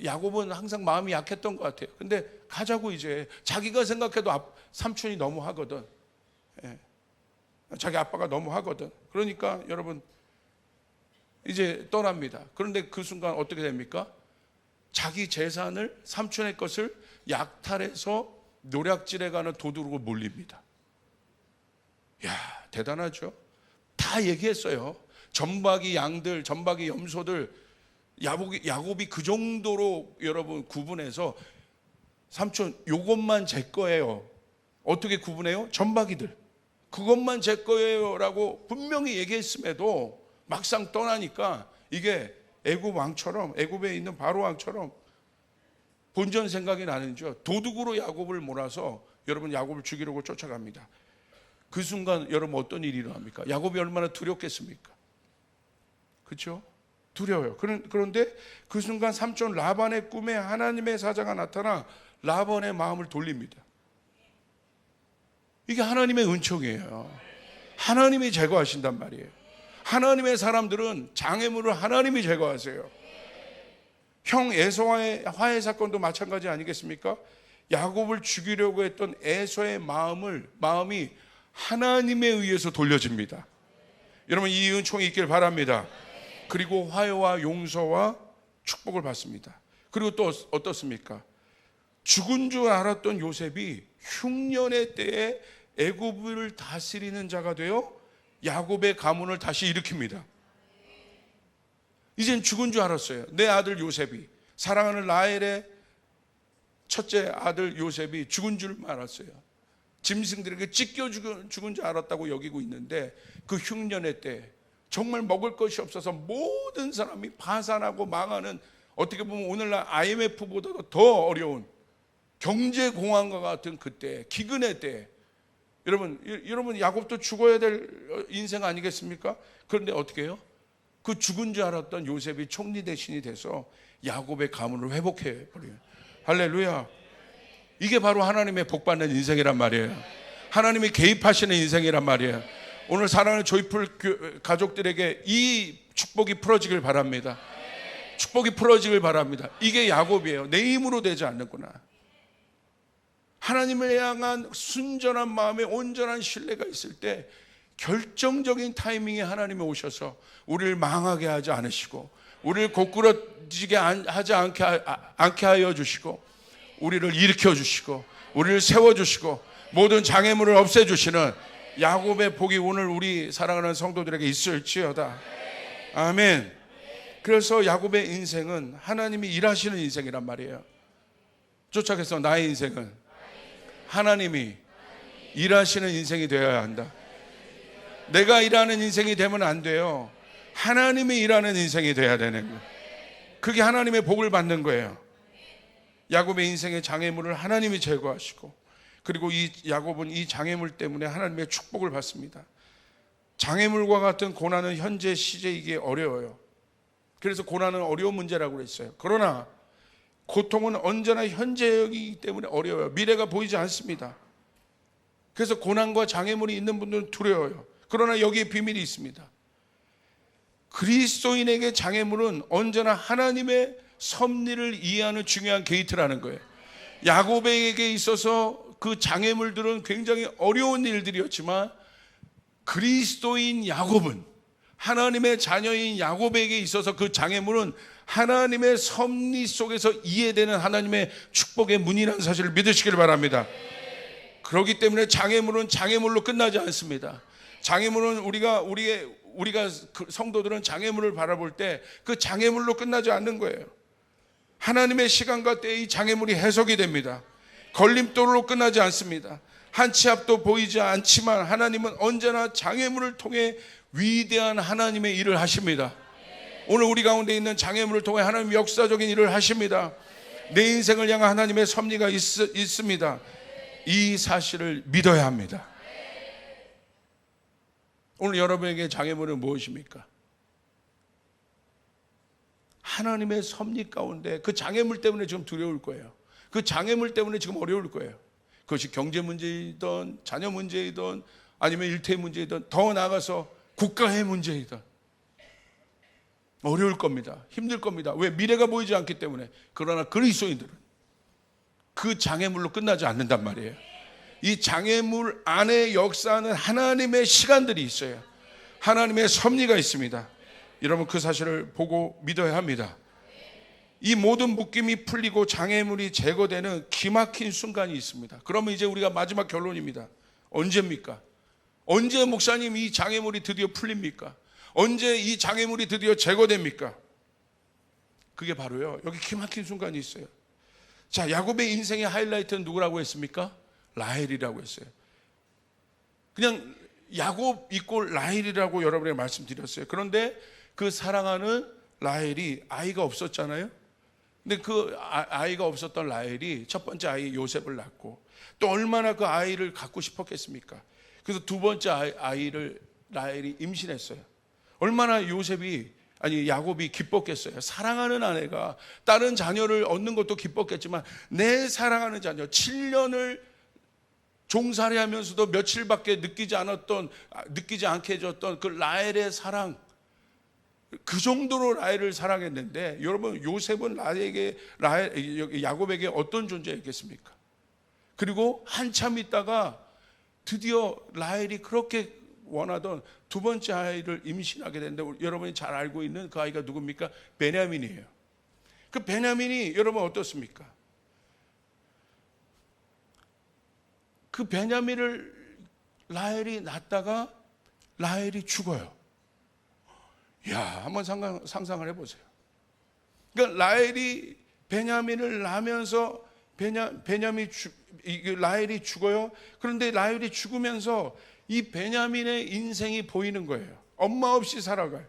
야곱은 항상 마음이 약했던 것 같아요. 근데 가자고, 이제 자기가 생각해도 삼촌이 너무 하거든. 자기 아빠가 너무 하거든. 그러니까 여러분 이제 떠납니다. 그런데 그 순간 어떻게 됩니까? 자기 재산을, 삼촌의 것을 약탈해서 노략질해 가는 도둑으로 몰립니다. 야, 대단하죠. 다 얘기했어요. 점박이 양들, 점박이 염소들, 야곱이 그 정도로 여러분 구분해서, 삼촌 요것만 제 거예요. 어떻게 구분해요? 점박이들, 그것만 제 거예요 라고 분명히 얘기했음에도 막상 떠나니까 이게 애굽 왕처럼, 애굽에 있는 바로 왕처럼 본전 생각이 나는 줄 도둑으로 야곱을 몰아서 여러분 야곱을 죽이려고 쫓아갑니다. 그 순간 여러분 어떤 일이 일어납니까? 야곱이 얼마나 두렵겠습니까? 그렇죠? 두려워요. 그런데 그 순간 삼촌 라반의 꿈에 하나님의 사자가 나타나 라반의 마음을 돌립니다. 이게 하나님의 은총이에요. 하나님이 제거하신단 말이에요. 하나님의 사람들은 장애물을 하나님이 제거하세요. 형 에서와의 화해 사건도 마찬가지 아니겠습니까? 야곱을 죽이려고 했던 에서의 마음이 하나님에 의해서 돌려집니다. 여러분 이 은총이 있길 바랍니다. 그리고 화해와 용서와 축복을 받습니다. 그리고 또 어떻습니까? 죽은 줄 알았던 요셉이 흉년의 때에 애굽을 다스리는 자가 되어 야곱의 가문을 다시 일으킵니다. 이젠 죽은 줄 알았어요. 내 아들 요셉이, 사랑하는 라헬의 첫째 아들 요셉이 죽은 줄 알았어요. 짐승들에게 찢겨 죽은 줄 알았다고 여기고 있는데, 그 흉년의 때 정말 먹을 것이 없어서 모든 사람이 파산하고 망하는, 어떻게 보면 오늘날 IMF보다도 더 어려운 경제공황과 같은 그때, 기근의 때, 여러분 야곱도 죽어야 될 인생 아니겠습니까? 그런데 어떻게 해요? 그 죽은 줄 알았던 요셉이 총리 대신이 돼서 야곱의 가문을 회복해 버려요. 할렐루야. 이게 바로 하나님의 복받는 인생이란 말이에요. 하나님이 개입하시는 인생이란 말이에요. 오늘 사랑하는 조이풀 가족들에게 이 축복이 풀어지길 바랍니다. 축복이 풀어지길 바랍니다. 이게 야곱이에요. 내 힘으로 되지 않는구나. 하나님을 향한 순전한 마음에 온전한 신뢰가 있을 때 결정적인 타이밍에 하나님이 오셔서 우리를 망하게 하지 않으시고, 우리를 고꾸라지게 하지 않게 하여 주시고, 우리를 일으켜 주시고, 우리를 세워 주시고, 모든 장애물을 없애 주시는 야곱의 복이 오늘 우리 사랑하는 성도들에게 있을지어다. 아멘. 그래서 야곱의 인생은 하나님이 일하시는 인생이란 말이에요. 쫓아서 나의 인생은 하나님이 일하시는 인생이 되어야 한다. 내가 일하는 인생이 되면 안 돼요. 하나님이 일하는 인생이 돼야 되는 거예요. 그게 하나님의 복을 받는 거예요. 야곱의 인생의 장애물을 하나님이 제거하시고, 그리고 이 야곱은 이 장애물 때문에 하나님의 축복을 받습니다. 장애물과 같은 고난은 현재 시제이기에 어려워요. 그래서 고난은 어려운 문제라고 그랬어요. 그러나 고통은 언제나 현재이기 때문에 어려워요. 미래가 보이지 않습니다. 그래서 고난과 장애물이 있는 분들은 두려워요. 그러나 여기에 비밀이 있습니다. 그리스도인에게 장애물은 언제나 하나님의 섭리를 이해하는 중요한 게이트라는 거예요. 야곱에게 있어서 그 장애물들은 굉장히 어려운 일들이었지만 그리스도인 야곱은, 하나님의 자녀인 야곱에게 있어서 그 장애물은 하나님의 섭리 속에서 이해되는 하나님의 축복의 문이라는 사실을 믿으시길 바랍니다. 그렇기 때문에 장애물은 장애물로 끝나지 않습니다. 장애물은 우리가 성도들은 장애물을 바라볼 때 그 장애물로 끝나지 않는 거예요. 하나님의 시간과 때에 이 장애물이 해석이 됩니다. 걸림돌로 끝나지 않습니다. 한 치 앞도 보이지 않지만 하나님은 언제나 장애물을 통해 위대한 하나님의 일을 하십니다. 오늘 우리 가운데 있는 장애물을 통해 하나님 역사적인 일을 하십니다. 내 인생을 향한 하나님의 섭리가 있습니다. 이 사실을 믿어야 합니다. 오늘 여러분에게 장애물은 무엇입니까? 하나님의 섭리 가운데 그 장애물 때문에 지금 두려울 거예요. 그 장애물 때문에 지금 어려울 거예요. 그것이 경제 문제이든 자녀 문제이든 아니면 일터의 문제이든 더 나아가서 국가의 문제이든 어려울 겁니다. 힘들 겁니다. 왜? 미래가 보이지 않기 때문에. 그러나 그리스도인들은 그 장애물로 끝나지 않는단 말이에요. 이 장애물 안에 역사하는 하나님의 시간들이 있어요. 하나님의 섭리가 있습니다. 여러분 그 사실을 보고 믿어야 합니다. 이 모든 묶임이 풀리고 장애물이 제거되는 기막힌 순간이 있습니다. 그러면 이제 우리가 마지막 결론입니다. 언제입니까? 언제 목사님 이 장애물이 드디어 풀립니까? 언제 이 장애물이 드디어 제거됩니까? 그게 바로요, 여기 기막힌 순간이 있어요. 자, 야곱의 인생의 하이라이트는 누구라고 했습니까? 라헬이라고 했어요. 그냥 야곱 이꼴 라헬이라고 여러분에게 말씀드렸어요. 그런데 그 사랑하는 라헬이 아이가 없었잖아요. 근데 그 아이가 없었던 라헬이 첫 번째 아이 요셉을 낳고 또 얼마나 그 아이를 갖고 싶었겠습니까? 그래서 두 번째 아이를 라헬이 임신했어요. 얼마나 야곱이 기뻤겠어요. 사랑하는 아내가 다른 자녀를 얻는 것도 기뻤겠지만 내 사랑하는 자녀 7년을 종살이 하면서도 며칠밖에 느끼지 않게 해줬던 그 라헬의 사랑, 그 정도로 라헬을 사랑했는데 여러분 요셉은 야곱에게 어떤 존재였겠습니까? 그리고 한참 있다가 드디어 라헬이 그렇게 원하던 두 번째 아이를 임신하게 됐는데 여러분이 잘 알고 있는 그 아이가 누굽니까? 베냐민이에요. 그 베냐민이 여러분 어떻습니까? 그 베냐민을 라헬이 낳다가 라헬이 죽어요. 야, 한번 상상을 해보세요. 그러니까 라헬이 베냐민을 낳으면서 라헬이 죽어요. 그런데 라헬이 죽으면서 이 베냐민의 인생이 보이는 거예요. 엄마 없이 살아갈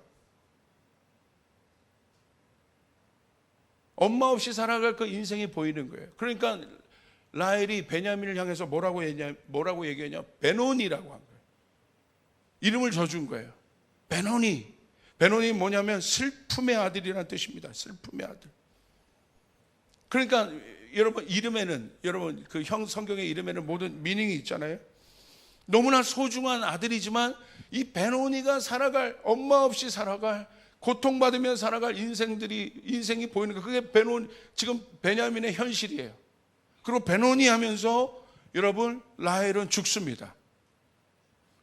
그 인생이 보이는 거예요. 그러니까 라헬이 베냐민을 향해서 뭐라고 얘기했냐? 베노니라고 한 거예요. 이름을 져준 거예요. 베노니 뭐냐면 슬픔의 아들이라는 뜻입니다. 슬픔의 아들. 그러니까 여러분 여러분 그 성경의 이름에는 모든 미닝이 있잖아요. 너무나 소중한 아들이지만 이 베노니가 엄마 없이 살아갈, 고통받으며 살아갈 인생이 보이는 거. 그게 지금 베냐민의 현실이에요. 그리고 베노니 하면서 여러분 라헬은 죽습니다.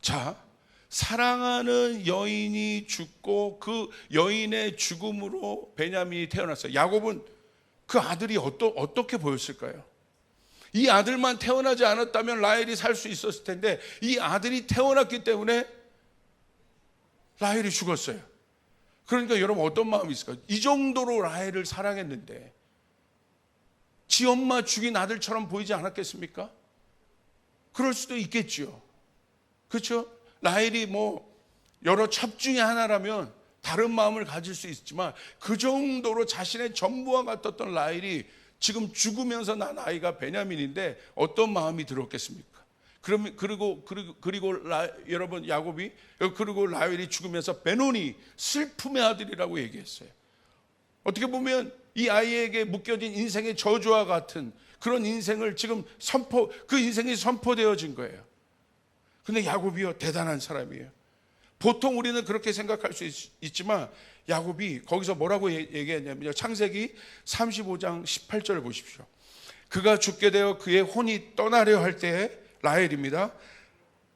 자, 사랑하는 여인이 죽고 그 여인의 죽음으로 베냐민이 태어났어요. 야곱은 그 아들이 어떻게 보였을까요? 이 아들만 태어나지 않았다면 라헬이 살 수 있었을 텐데 이 아들이 태어났기 때문에 라헬이 죽었어요. 그러니까 여러분 어떤 마음이 있을까요? 이 정도로 라헬을 사랑했는데 지 엄마 죽인 아들처럼 보이지 않았겠습니까? 그럴 수도 있겠죠. 그렇죠? 라헬이 여러 첩 중에 하나라면 다른 마음을 가질 수 있지만 그 정도로 자신의 전부와 같았던 라헬이 지금 죽으면서 난 아이가 베냐민인데 어떤 마음이 들었겠습니까? 그리고 여러분 야곱이 그리고 라헬이 죽으면서 베노니 슬픔의 아들이라고 얘기했어요. 어떻게 보면 이 아이에게 묶여진 인생의 저주와 같은 그런 인생을 지금 그 인생이 선포되어진 거예요. 근데 야곱이요 대단한 사람이에요. 보통 우리는 그렇게 생각할 수 있지만 야곱이 거기서 뭐라고 얘기했냐면요. 창세기 35장 18절을 보십시오. 그가 죽게 되어 그의 혼이 떠나려 할 때에 라헬입니다.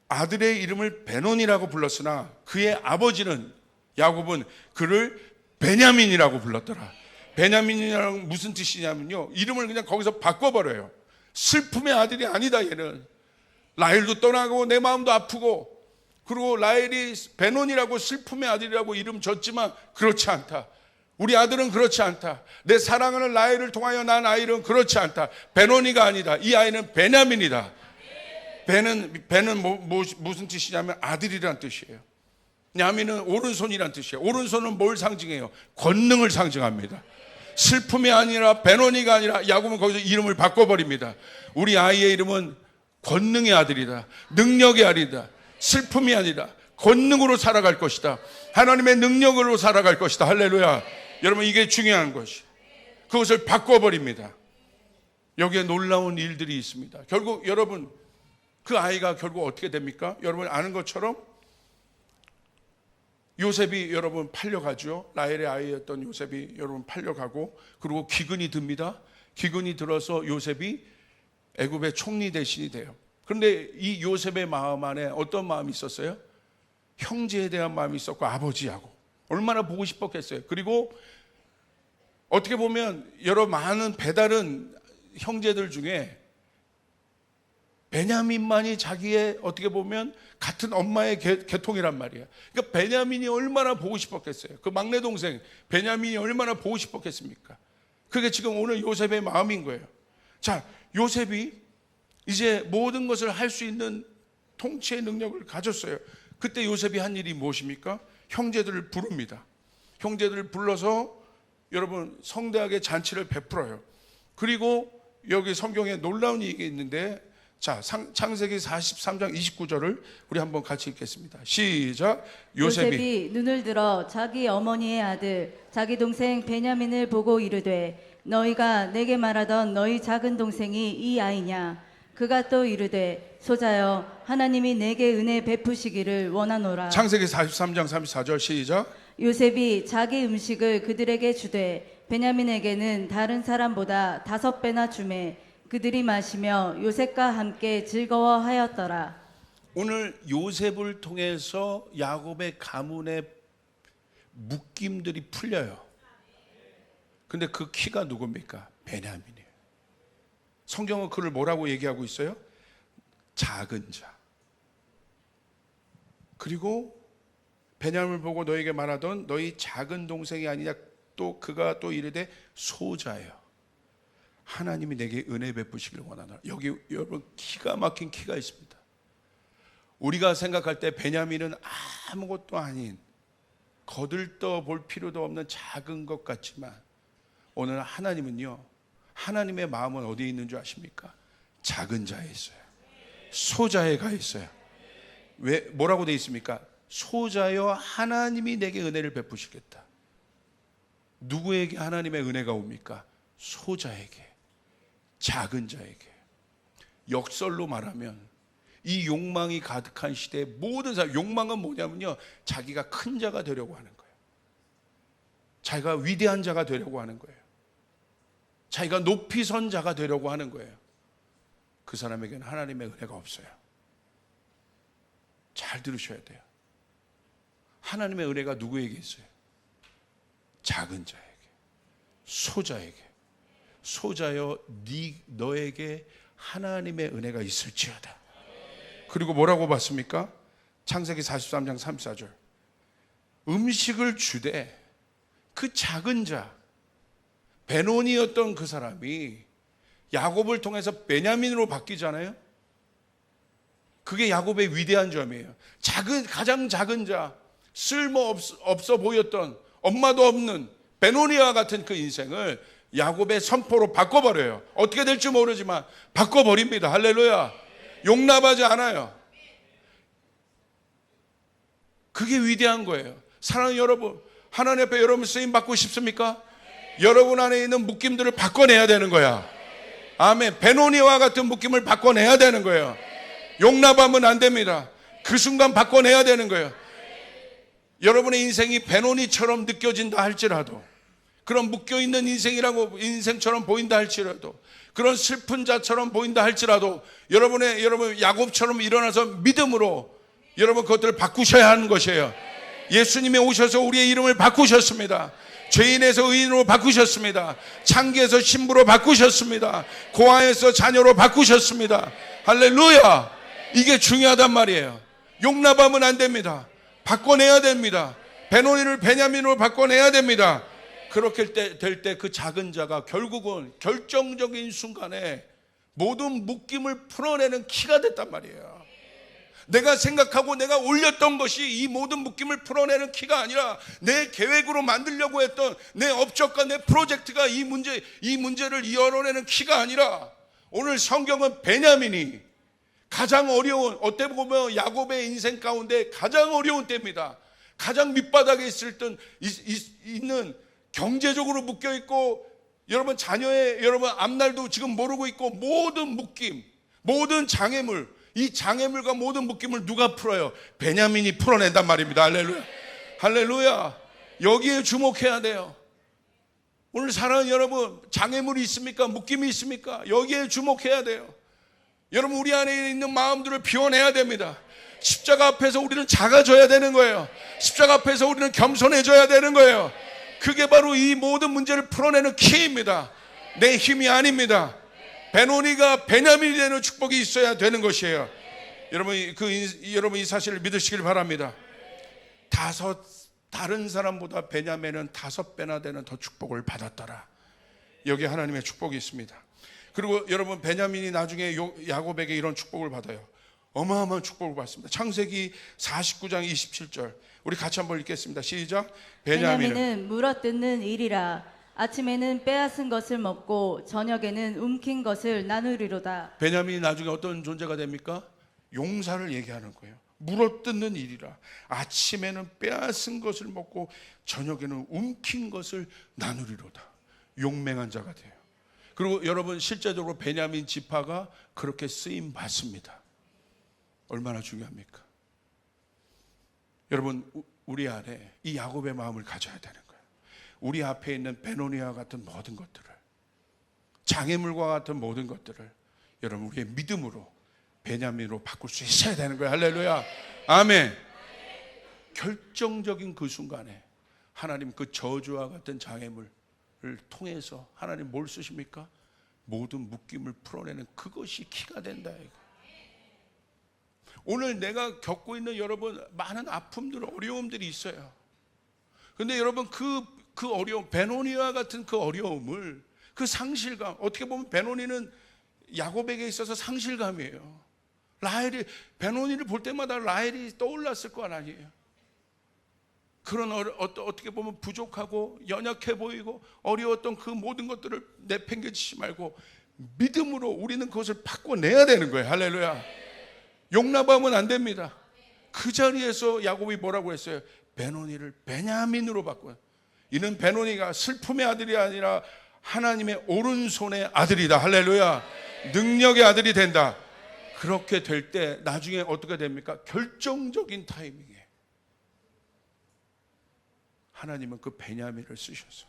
아들의 이름을 베논이라고 불렀으나 그의 아버지는 야곱은 그를 베냐민이라고 불렀더라. 베냐민이라는 무슨 뜻이냐면요. 이름을 그냥 거기서 바꿔버려요. 슬픔의 아들이 아니다 얘는. 라헬도 떠나고 내 마음도 아프고 그리고 라헬이 베논이라고 슬픔의 아들이라고 이름 줬지만 그렇지 않다. 우리 아들은 그렇지 않다. 내 사랑하는 라헬을 통하여 난 아이는 그렇지 않다. 베논이가 아니다. 이 아이는 베냐민이다. 베는 무슨 뜻이냐면 아들이란 뜻이에요. 야민은 오른손이란 뜻이에요. 오른손은 뭘 상징해요? 권능을 상징합니다. 슬픔이 아니라 베논이가 아니라 야곱은 거기서 이름을 바꿔버립니다. 우리 아이의 이름은 권능의 아들이다. 능력의 아들이다. 슬픔이 아니라 권능으로 살아갈 것이다. 하나님의 능력으로 살아갈 것이다. 할렐루야. 여러분 이게 중요한 것이. 그것을 바꿔버립니다. 여기에 놀라운 일들이 있습니다. 결국 여러분 그 아이가 결국 어떻게 됩니까? 여러분 아는 것처럼 요셉이 여러분 팔려가죠. 라헬의 아이였던 요셉이 여러분 팔려가고 그리고 기근이 듭니다. 기근이 들어서 요셉이 애굽의 총리 대신이 돼요. 그런데 이 요셉의 마음 안에 어떤 마음이 있었어요? 형제에 대한 마음이 있었고 아버지하고 얼마나 보고 싶었겠어요. 그리고 어떻게 보면 여러 많은 배다른 형제들 중에 베냐민만이 자기의 어떻게 보면 같은 엄마의 계통이란 말이에요. 그러니까 베냐민이 얼마나 보고 싶었겠어요. 그 막내 동생 베냐민이 얼마나 보고 싶었겠습니까? 그게 지금 오늘 요셉의 마음인 거예요. 자, 요셉이 이제 모든 것을 할 수 있는 통치의 능력을 가졌어요. 그때 요셉이 한 일이 무엇입니까? 형제들을 부릅니다. 형제들을 불러서 여러분 성대하게 잔치를 베풀어요. 그리고 여기 성경에 놀라운 얘기가 있는데 자, 창세기 43장 29절을 우리 한번 같이 읽겠습니다. 시작. 요셉이 눈을 들어 자기 어머니의 아들 자기 동생 베냐민을 보고 이르되 너희가 내게 말하던 너희 작은 동생이 이 아이냐? 그가 또 이르되 소자여 하나님이 내게 은혜 베푸시기를 원하노라. 창세기 43장 34절 시작. 요셉이 자기 음식을 그들에게 주되 베냐민에게는 다른 사람보다 5배나 주매 그들이 마시며 요셉과 함께 즐거워하였더라. 오늘 요셉을 통해서 야곱의 가문의 묶임들이 풀려요. 근데 그 키가 누굽니까? 베냐민이에요. 성경은 그를 뭐라고 얘기하고 있어요? 작은 자. 그리고 베냐민을 보고 너에게 말하던 너희 작은 동생이 아니냐 또 그가 또 이르되 소자여 하나님이 내게 은혜 베푸시길 원하노라. 여기 여러분 기가 막힌 키가 있습니다. 우리가 생각할 때 베냐민은 아무것도 아닌 거들떠 볼 필요도 없는 작은 것 같지만 오늘 하나님은요, 하나님의 마음은 어디에 있는 줄 아십니까? 작은 자에 있어요. 소자에 가 있어요. 왜 뭐라고 돼 있습니까? 소자여 하나님이 내게 은혜를 베푸시겠다. 누구에게 하나님의 은혜가 옵니까? 소자에게, 작은 자에게. 역설로 말하면 이 욕망이 가득한 시대의 모든 사람, 욕망은 뭐냐면요, 자기가 큰 자가 되려고 하는 거예요. 자기가 위대한 자가 되려고 하는 거예요. 자기가 높이 선 자가 되려고 하는 거예요. 그 사람에게는 하나님의 은혜가 없어요. 잘 들으셔야 돼요. 하나님의 은혜가 누구에게 있어요? 작은 자에게, 소자에게. 소자여 너에게 하나님의 은혜가 있을지어다. 그리고 뭐라고 봤습니까? 창세기 43장 34절 음식을 주되 그 작은 자 베논이었던 그 사람이 야곱을 통해서 베냐민으로 바뀌잖아요. 그게 야곱의 위대한 점이에요. 가장 작은 자, 쓸모없어 보였던 엄마도 없는 베노니와 같은 그 인생을 야곱의 선포로 바꿔버려요. 어떻게 될지 모르지만 바꿔버립니다. 할렐루야. 용납하지 않아요. 그게 위대한 거예요. 사랑하는 여러분, 하나님 앞에 여러분 쓰임 받고 싶습니까? 여러분 안에 있는 묶임들을 바꿔내야 되는 거야. 아멘. 베노니와 같은 묶임을 바꿔내야 되는 거예요. 용납하면 안 됩니다. 그 순간 바꿔내야 되는 거예요. 여러분의 인생이 베노니처럼 느껴진다 할지라도, 그런 묶여있는 인생이라고 인생처럼 보인다 할지라도, 그런 슬픈 자처럼 보인다 할지라도 여러분 야곱처럼 일어나서 믿음으로 여러분 그것들을 바꾸셔야 하는 것이에요. 예수님이 오셔서 우리의 이름을 바꾸셨습니다. 죄인에서 의인으로 바꾸셨습니다. 창기에서 신부로 바꾸셨습니다. 고아에서 자녀로 바꾸셨습니다. 할렐루야. 이게 중요하단 말이에요. 용납하면 안 됩니다. 바꿔내야 됩니다. 베노니를 베냐민으로 바꿔내야 됩니다. 그렇게 될 때 그 작은 자가 결국은 결정적인 순간에 모든 묶임을 풀어내는 키가 됐단 말이에요. 내가 생각하고 내가 올렸던 것이 이 모든 묶임을 풀어내는 키가 아니라 내 계획으로 만들려고 했던 내 업적과 내 프로젝트가 이 문제를 열어내는 키가 아니라, 오늘 성경은 베냐민이 가장 어려운, 어떻게 보면 야곱의 인생 가운데 가장 어려운 때입니다. 가장 밑바닥에 있을 때 있는, 경제적으로 묶여있고 여러분 자녀의 여러분 앞날도 지금 모르고 있고, 모든 묶임, 모든 장애물, 이 장애물과 모든 묶임을 누가 풀어요? 베냐민이 풀어낸단 말입니다. 할렐루야. 할렐루야. 여기에 주목해야 돼요. 오늘 사랑하는 여러분, 장애물이 있습니까? 묶임이 있습니까? 여기에 주목해야 돼요. 여러분, 우리 안에 있는 마음들을 비워내야 됩니다. 십자가 앞에서 우리는 작아져야 되는 거예요. 십자가 앞에서 우리는 겸손해져야 되는 거예요. 그게 바로 이 모든 문제를 풀어내는 키입니다. 내 힘이 아닙니다. 베노니가 베냐민이 되는 축복이 있어야 되는 것이에요. 여러분 이 사실을 믿으시길 바랍니다. 다른 사람보다 베냐민은 5배나 되는 더 축복을 받았더라. 여기 하나님의 축복이 있습니다. 그리고 여러분, 베냐민이 나중에 야곱에게 이런 축복을 받아요. 어마어마한 축복을 받습니다. 창세기 49장 27절 우리 같이 한번 읽겠습니다. 시작. 베냐민은 물어뜯는 일이라. 아침에는 빼앗은 것을 먹고 저녁에는 움킨 것을 나누리로다. 베냐민이 나중에 어떤 존재가 됩니까? 용사를 얘기하는 거예요. 물어뜯는 일이라. 아침에는 빼앗은 것을 먹고 저녁에는 움킨 것을 나누리로다. 용맹한 자가 돼요. 그리고 여러분, 실제적으로 베냐민 지파가 그렇게 쓰임 받습니다. 얼마나 중요합니까? 여러분, 우리 안에 이 야곱의 마음을 가져야 되는 거예요. 우리 앞에 있는 베노니와 같은 모든 것들을, 장애물과 같은 모든 것들을 여러분 우리의 믿음으로 베냐민으로 바꿀 수 있어야 되는 거예요. 할렐루야. 아멘. 결정적인 그 순간에 하나님 그 저주와 같은 장애물을 통해서 하나님 뭘 쓰십니까? 모든 묶임을 풀어내는 그것이 키가 된다. 오늘 내가 겪고 있는 여러분 많은 아픔들, 어려움들이 있어요. 근데 여러분 그 어려움, 베노니와 같은 그 어려움을, 그 상실감, 어떻게 보면 베노니는 야곱에게 있어서 상실감이에요. 베노니를 볼 때마다 라헬이 떠올랐을 거 아니에요. 그런 어떻게 보면 부족하고 연약해 보이고 어려웠던 그 모든 것들을 내팽개치지 말고 믿음으로 우리는 그것을 바꿔내야 되는 거예요. 할렐루야. 용납하면 안 됩니다. 그 자리에서 야곱이 뭐라고 했어요? 베노니를 베냐민으로 바꿔요. 이는 베노니가 슬픔의 아들이 아니라 하나님의 오른손의 아들이다. 할렐루야. 능력의 아들이 된다. 그렇게 될 때 나중에 어떻게 됩니까? 결정적인 타이밍에 하나님은 그 베냐민을 쓰셔서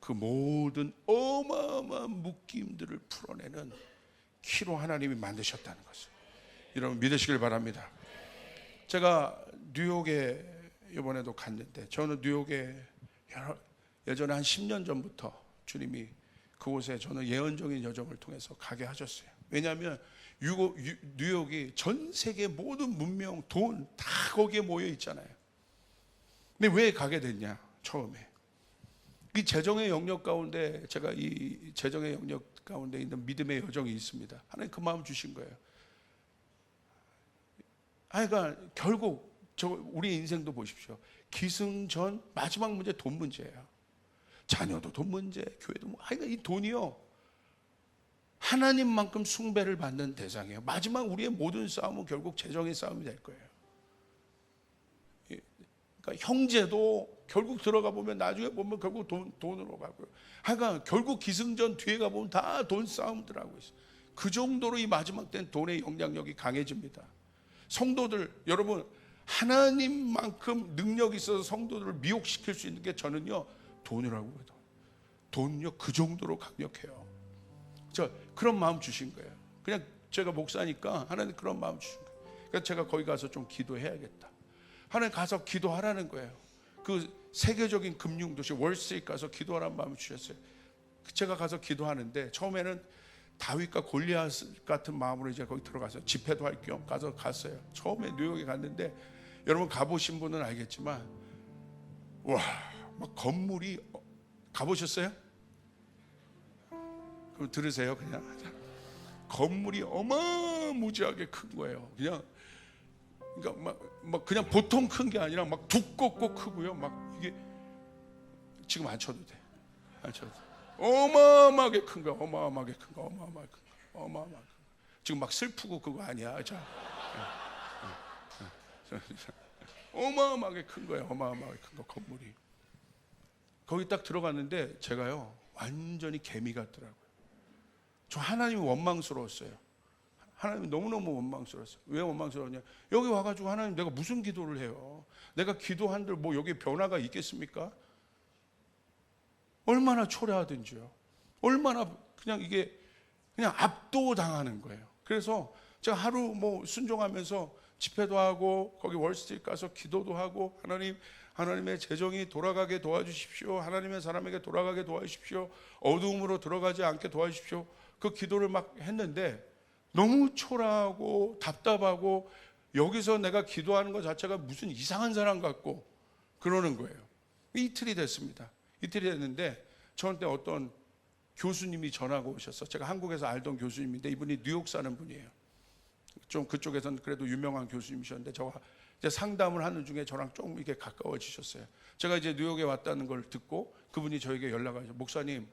그 모든 어마어마한 묶임들을 풀어내는 키로 하나님이 만드셨다는 것을 여러분 믿으시길 바랍니다. 제가 뉴욕에 이번에도 갔는데, 저는 뉴욕에 예전에 한 10년 전부터 주님이 그곳에 저는 예언적인 여정을 통해서 가게 하셨어요. 왜냐하면 뉴욕이 전 세계 모든 문명, 돈 다 거기에 모여 있잖아요. 근데 왜 가게 됐냐? 처음에 이 재정의 영역 가운데, 제가 이 재정의 영역 가운데 있는 믿음의 여정이 있습니다. 하나님 그 마음 주신 거예요. 그러니까 결국 우리 인생도 보십시오. 기승전 마지막 문제 돈 문제예요. 자녀도 돈 문제, 교회도 뭐, 하여간 이 돈이요, 하나님만큼 숭배를 받는 대상이에요. 마지막 우리의 모든 싸움은 결국 재정의 싸움이 될 거예요. 그러니까 형제도 결국 들어가 보면 나중에 보면 결국 돈으로 가고요. 하여간 결국 기승전 뒤에 가 보면 다 돈 싸움들 하고 있어요. 그 정도로 이 마지막 때는 돈의 영향력이 강해집니다. 성도들 여러분, 하나님만큼 능력이 있어서 성도들을 미혹시킬 수 있는 게 저는요 돈이라고 해요. 돈은요 그 정도로 강력해요. 저 그런 마음 주신 거예요. 그냥 제가 목사니까 하나님 그런 마음 주신 거예요. 그래서 제가 거기 가서 좀 기도해야겠다. 하나님 가서 기도하라는 거예요. 그 세계적인 금융도시 월스트리트 가서 기도하라는 마음을 주셨어요. 제가 가서 기도하는데 처음에는 다윗과 골리앗 같은 마음으로 이제 거기 들어가서 집회도 할 겸 갔어요. 처음에 뉴욕에 갔는데 여러분 가보신 분은 알겠지만 와, 막 건물이 가보셨어요? 그럼 들으세요. 그냥 건물이 어마무지하게 큰 거예요. 그냥 그러니까 막 그냥 보통 큰 게 아니라 막 두껍고 크고요. 막 이게 지금 안 쳐도 돼. 안 쳐도 돼. 어마어마하게 큰 거, 어마어마하게 큰 거, 어마어마하게 큰 거, 어마어마하게 큰 거. 지금 막 슬프고 그거 아니야. 자, 어마어마하게 큰 거예요. 어마어마하게 큰 거 건물이. 거기 딱 들어갔는데 제가요 완전히 개미 같더라고요. 저 하나님이 원망스러웠어요. 하나님이 너무너무 원망스러웠어요. 왜 원망스러웠냐? 여기 와가지고 하나님 내가 무슨 기도를 해요? 내가 기도한들 뭐 여기 변화가 있겠습니까? 얼마나 초라하든지요. 얼마나 그냥 이게 그냥 압도당하는 거예요. 그래서 제가 하루 뭐 순종하면서 집회도 하고 거기 월스트리트 가서 기도도 하고 하나님의 재정이 돌아가게 도와주십시오. 하나님의 사람에게 돌아가게 도와주십시오. 어두움으로 들어가지 않게 도와주십시오. 그 기도를 막 했는데 너무 초라하고 답답하고 여기서 내가 기도하는 것 자체가 무슨 이상한 사람 같고 그러는 거예요. 이틀이 됐습니다. 이틀이 됐는데 저한테 어떤 교수님이 전화가 오셔서 제가 한국에서 알던 교수님인데 이분이 뉴욕 사는 분이에요. 좀 그쪽에서는 그래도 유명한 교수님이셨는데 저와 이제 상담을 하는 중에 저랑 좀 이렇게 가까워지셨어요. 제가 이제 뉴욕에 왔다는 걸 듣고 그분이 저에게 연락을 하셔서 목사님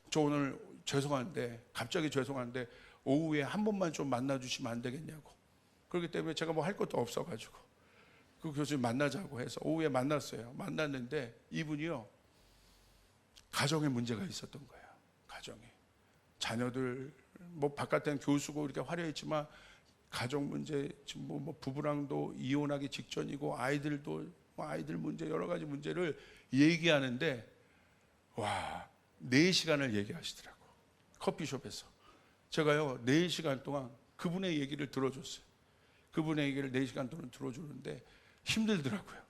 저 오늘 갑자기 죄송한데 오후에 한 번만 좀 만나주시면 안 되겠냐고. 그렇기 때문에 제가 뭐 할 것도 없어가지고 그 교수님 만나자고 해서 오후에 만났어요. 만났는데 이분이요 가정에 문제가 있었던 거예요. 가정에 자녀들 뭐 바깥에는 교수고 이렇게 화려했지만 가정 문제 지금 뭐 부부랑도 이혼하기 직전이고 아이들도 아이들 문제 여러 가지 문제를 얘기하는데 와 4시간을 얘기하시더라고. 커피숍에서 제가요 4시간 동안 그분의 얘기를 들어줬어요. 그분의 얘기를 4시간 동안 들어주는데 힘들더라고요.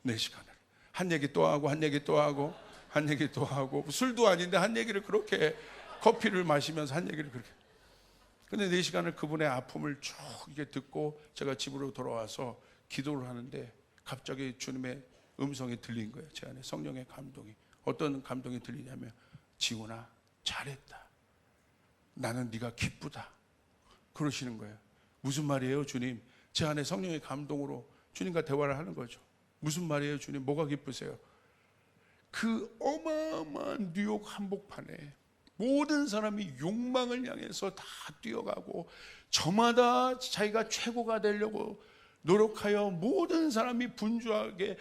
4시간을 한 얘기 또 하고 한 얘기 또 하고 한 얘기 또 하고 술도 아닌데 한 얘기를 그렇게 커피를 마시면서 한 얘기를 그렇게. 근데 4시간을 그분의 아픔을 쭉 이렇게 듣고 제가 집으로 돌아와서 기도를 하는데 갑자기 주님의 음성이 들린 거예요. 제 안에 성령의 감동이. 어떤 감동이 들리냐면 지훈아 잘했다. 나는 네가 기쁘다. 그러시는 거예요. 무슨 말이에요 주님? 제 안에 성령의 감동으로 주님과 대화를 하는 거죠. 무슨 말이에요 주님? 뭐가 기쁘세요? 그 어마어마한 뉴욕 한복판에 모든 사람이 욕망을 향해서 다 뛰어가고 저마다 자기가 최고가 되려고 노력하여 모든 사람이 분주하게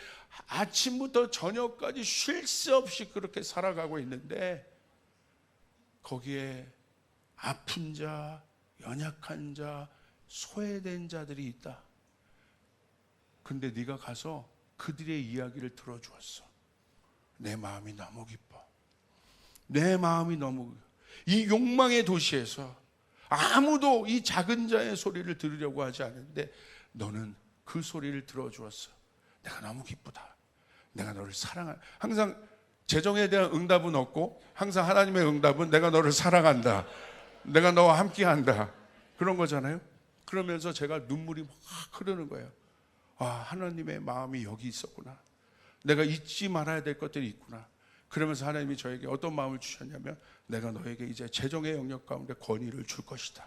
아침부터 저녁까지 쉴 새 없이 그렇게 살아가고 있는데 거기에 아픈 자, 연약한 자, 소외된 자들이 있다. 근데 네가 가서 그들의 이야기를 들어주었어. 내 마음이 너무 기뻐. 내 마음이 너무 이 욕망의 도시에서 아무도 이 작은 자의 소리를 들으려고 하지 않는데 너는 그 소리를 들어주었어. 내가 너무 기쁘다. 내가 너를 사랑한다. 항상 재정에 대한 응답은 없고 항상 하나님의 응답은 내가 너를 사랑한다. 내가 너와 함께한다. 그런 거잖아요. 그러면서 제가 눈물이 막 흐르는 거예요. 아, 하나님의 마음이 여기 있었구나. 내가 잊지 말아야 될 것들이 있구나. 그러면서 하나님이 저에게 어떤 마음을 주셨냐면 내가 너에게 이제 재정의 영역 가운데 권위를 줄 것이다.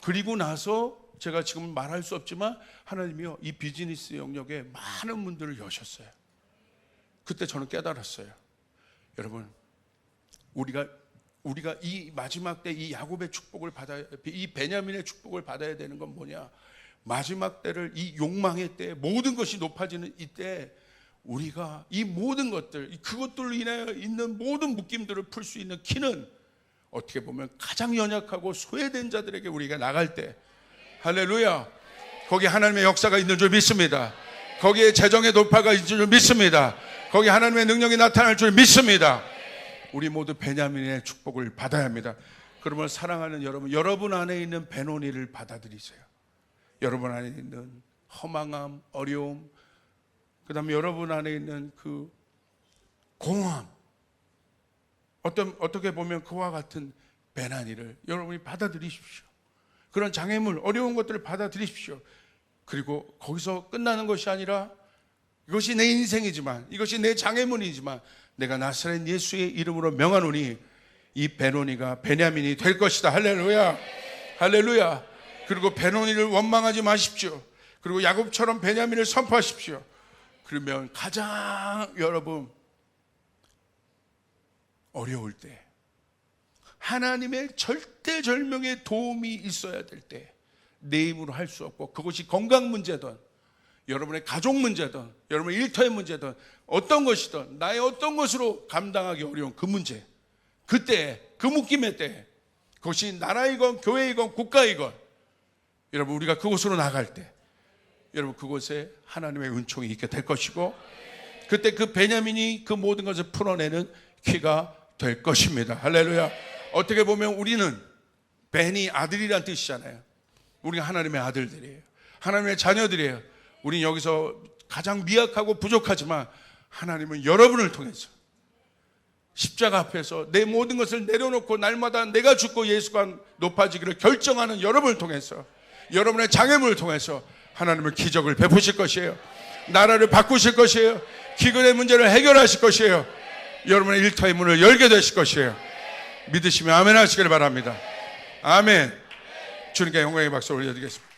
그리고 나서 제가 지금 말할 수 없지만 하나님이요 이 비즈니스 영역에 많은 문들을 여셨어요. 그때 저는 깨달았어요. 여러분, 우리가 이 마지막 때 이 야곱의 축복을 받아야, 이 베냐민의 축복을 받아야 되는 건 뭐냐? 마지막 때를, 이 욕망의 때, 모든 것이 높아지는 이때 우리가 이 모든 것들, 그것들로 인하여 있는 모든 묶임들을 풀 수 있는 키는 어떻게 보면 가장 연약하고 소외된 자들에게 우리가 나갈 때, 할렐루야, 거기 하나님의 역사가 있는 줄 믿습니다. 거기에 재정의 돌파가 있는 줄 믿습니다. 거기 하나님의 능력이 나타날 줄 믿습니다. 우리 모두 베냐민의 축복을 받아야 합니다. 그러면 사랑하는 여러분 안에 있는 베노니를 받아들이세요. 여러분 안에 있는 허망함, 어려움, 그 다음에 여러분 안에 있는 그 공허함, 어떻게 보면 그와 같은 베나니를 여러분이 받아들이십시오. 그런 장애물, 어려운 것들을 받아들이십시오. 그리고 거기서 끝나는 것이 아니라 이것이 내 인생이지만, 이것이 내 장애물이지만 내가 나사렛 예수의 이름으로 명하노니 이 베노니가 베냐민이 될 것이다. 할렐루야, 할렐루야. 그리고 베노니를 원망하지 마십시오. 그리고 야곱처럼 베냐민을 선포하십시오. 그러면 가장 여러분 어려울 때, 하나님의 절대절명의 도움이 있어야 될 때, 내 힘으로 할 수 없고, 그것이 건강 문제든 여러분의 가족 문제든 여러분의 일터의 문제든 어떤 것이든 나의 어떤 것으로 감당하기 어려운 그 문제, 그때 그 묶임의 때, 그것이 나라이건 교회이건 국가이건, 여러분 우리가 그곳으로 나갈 때 여러분 그곳에 하나님의 은총이 있게 될 것이고, 그때 그 베냐민이 그 모든 것을 풀어내는 키가 될 것입니다. 할렐루야. 어떻게 보면 우리는 벤이 아들이란 뜻이잖아요. 우리가 하나님의 아들들이에요. 하나님의 자녀들이에요. 우리는 여기서 가장 미약하고 부족하지만 하나님은 여러분을 통해서 십자가 앞에서 내 모든 것을 내려놓고 날마다 내가 죽고 예수가 높아지기를 결정하는 여러분을 통해서, 여러분의 장애물을 통해서 하나님은 기적을 베푸실 것이에요. 나라를 바꾸실 것이에요. 기근의 문제를 해결하실 것이에요. 여러분의 일터의 문을 열게 되실 것이에요. 믿으시면 아멘 하시길 바랍니다. 아멘. 주님께 영광의 박수 올려드리겠습니다.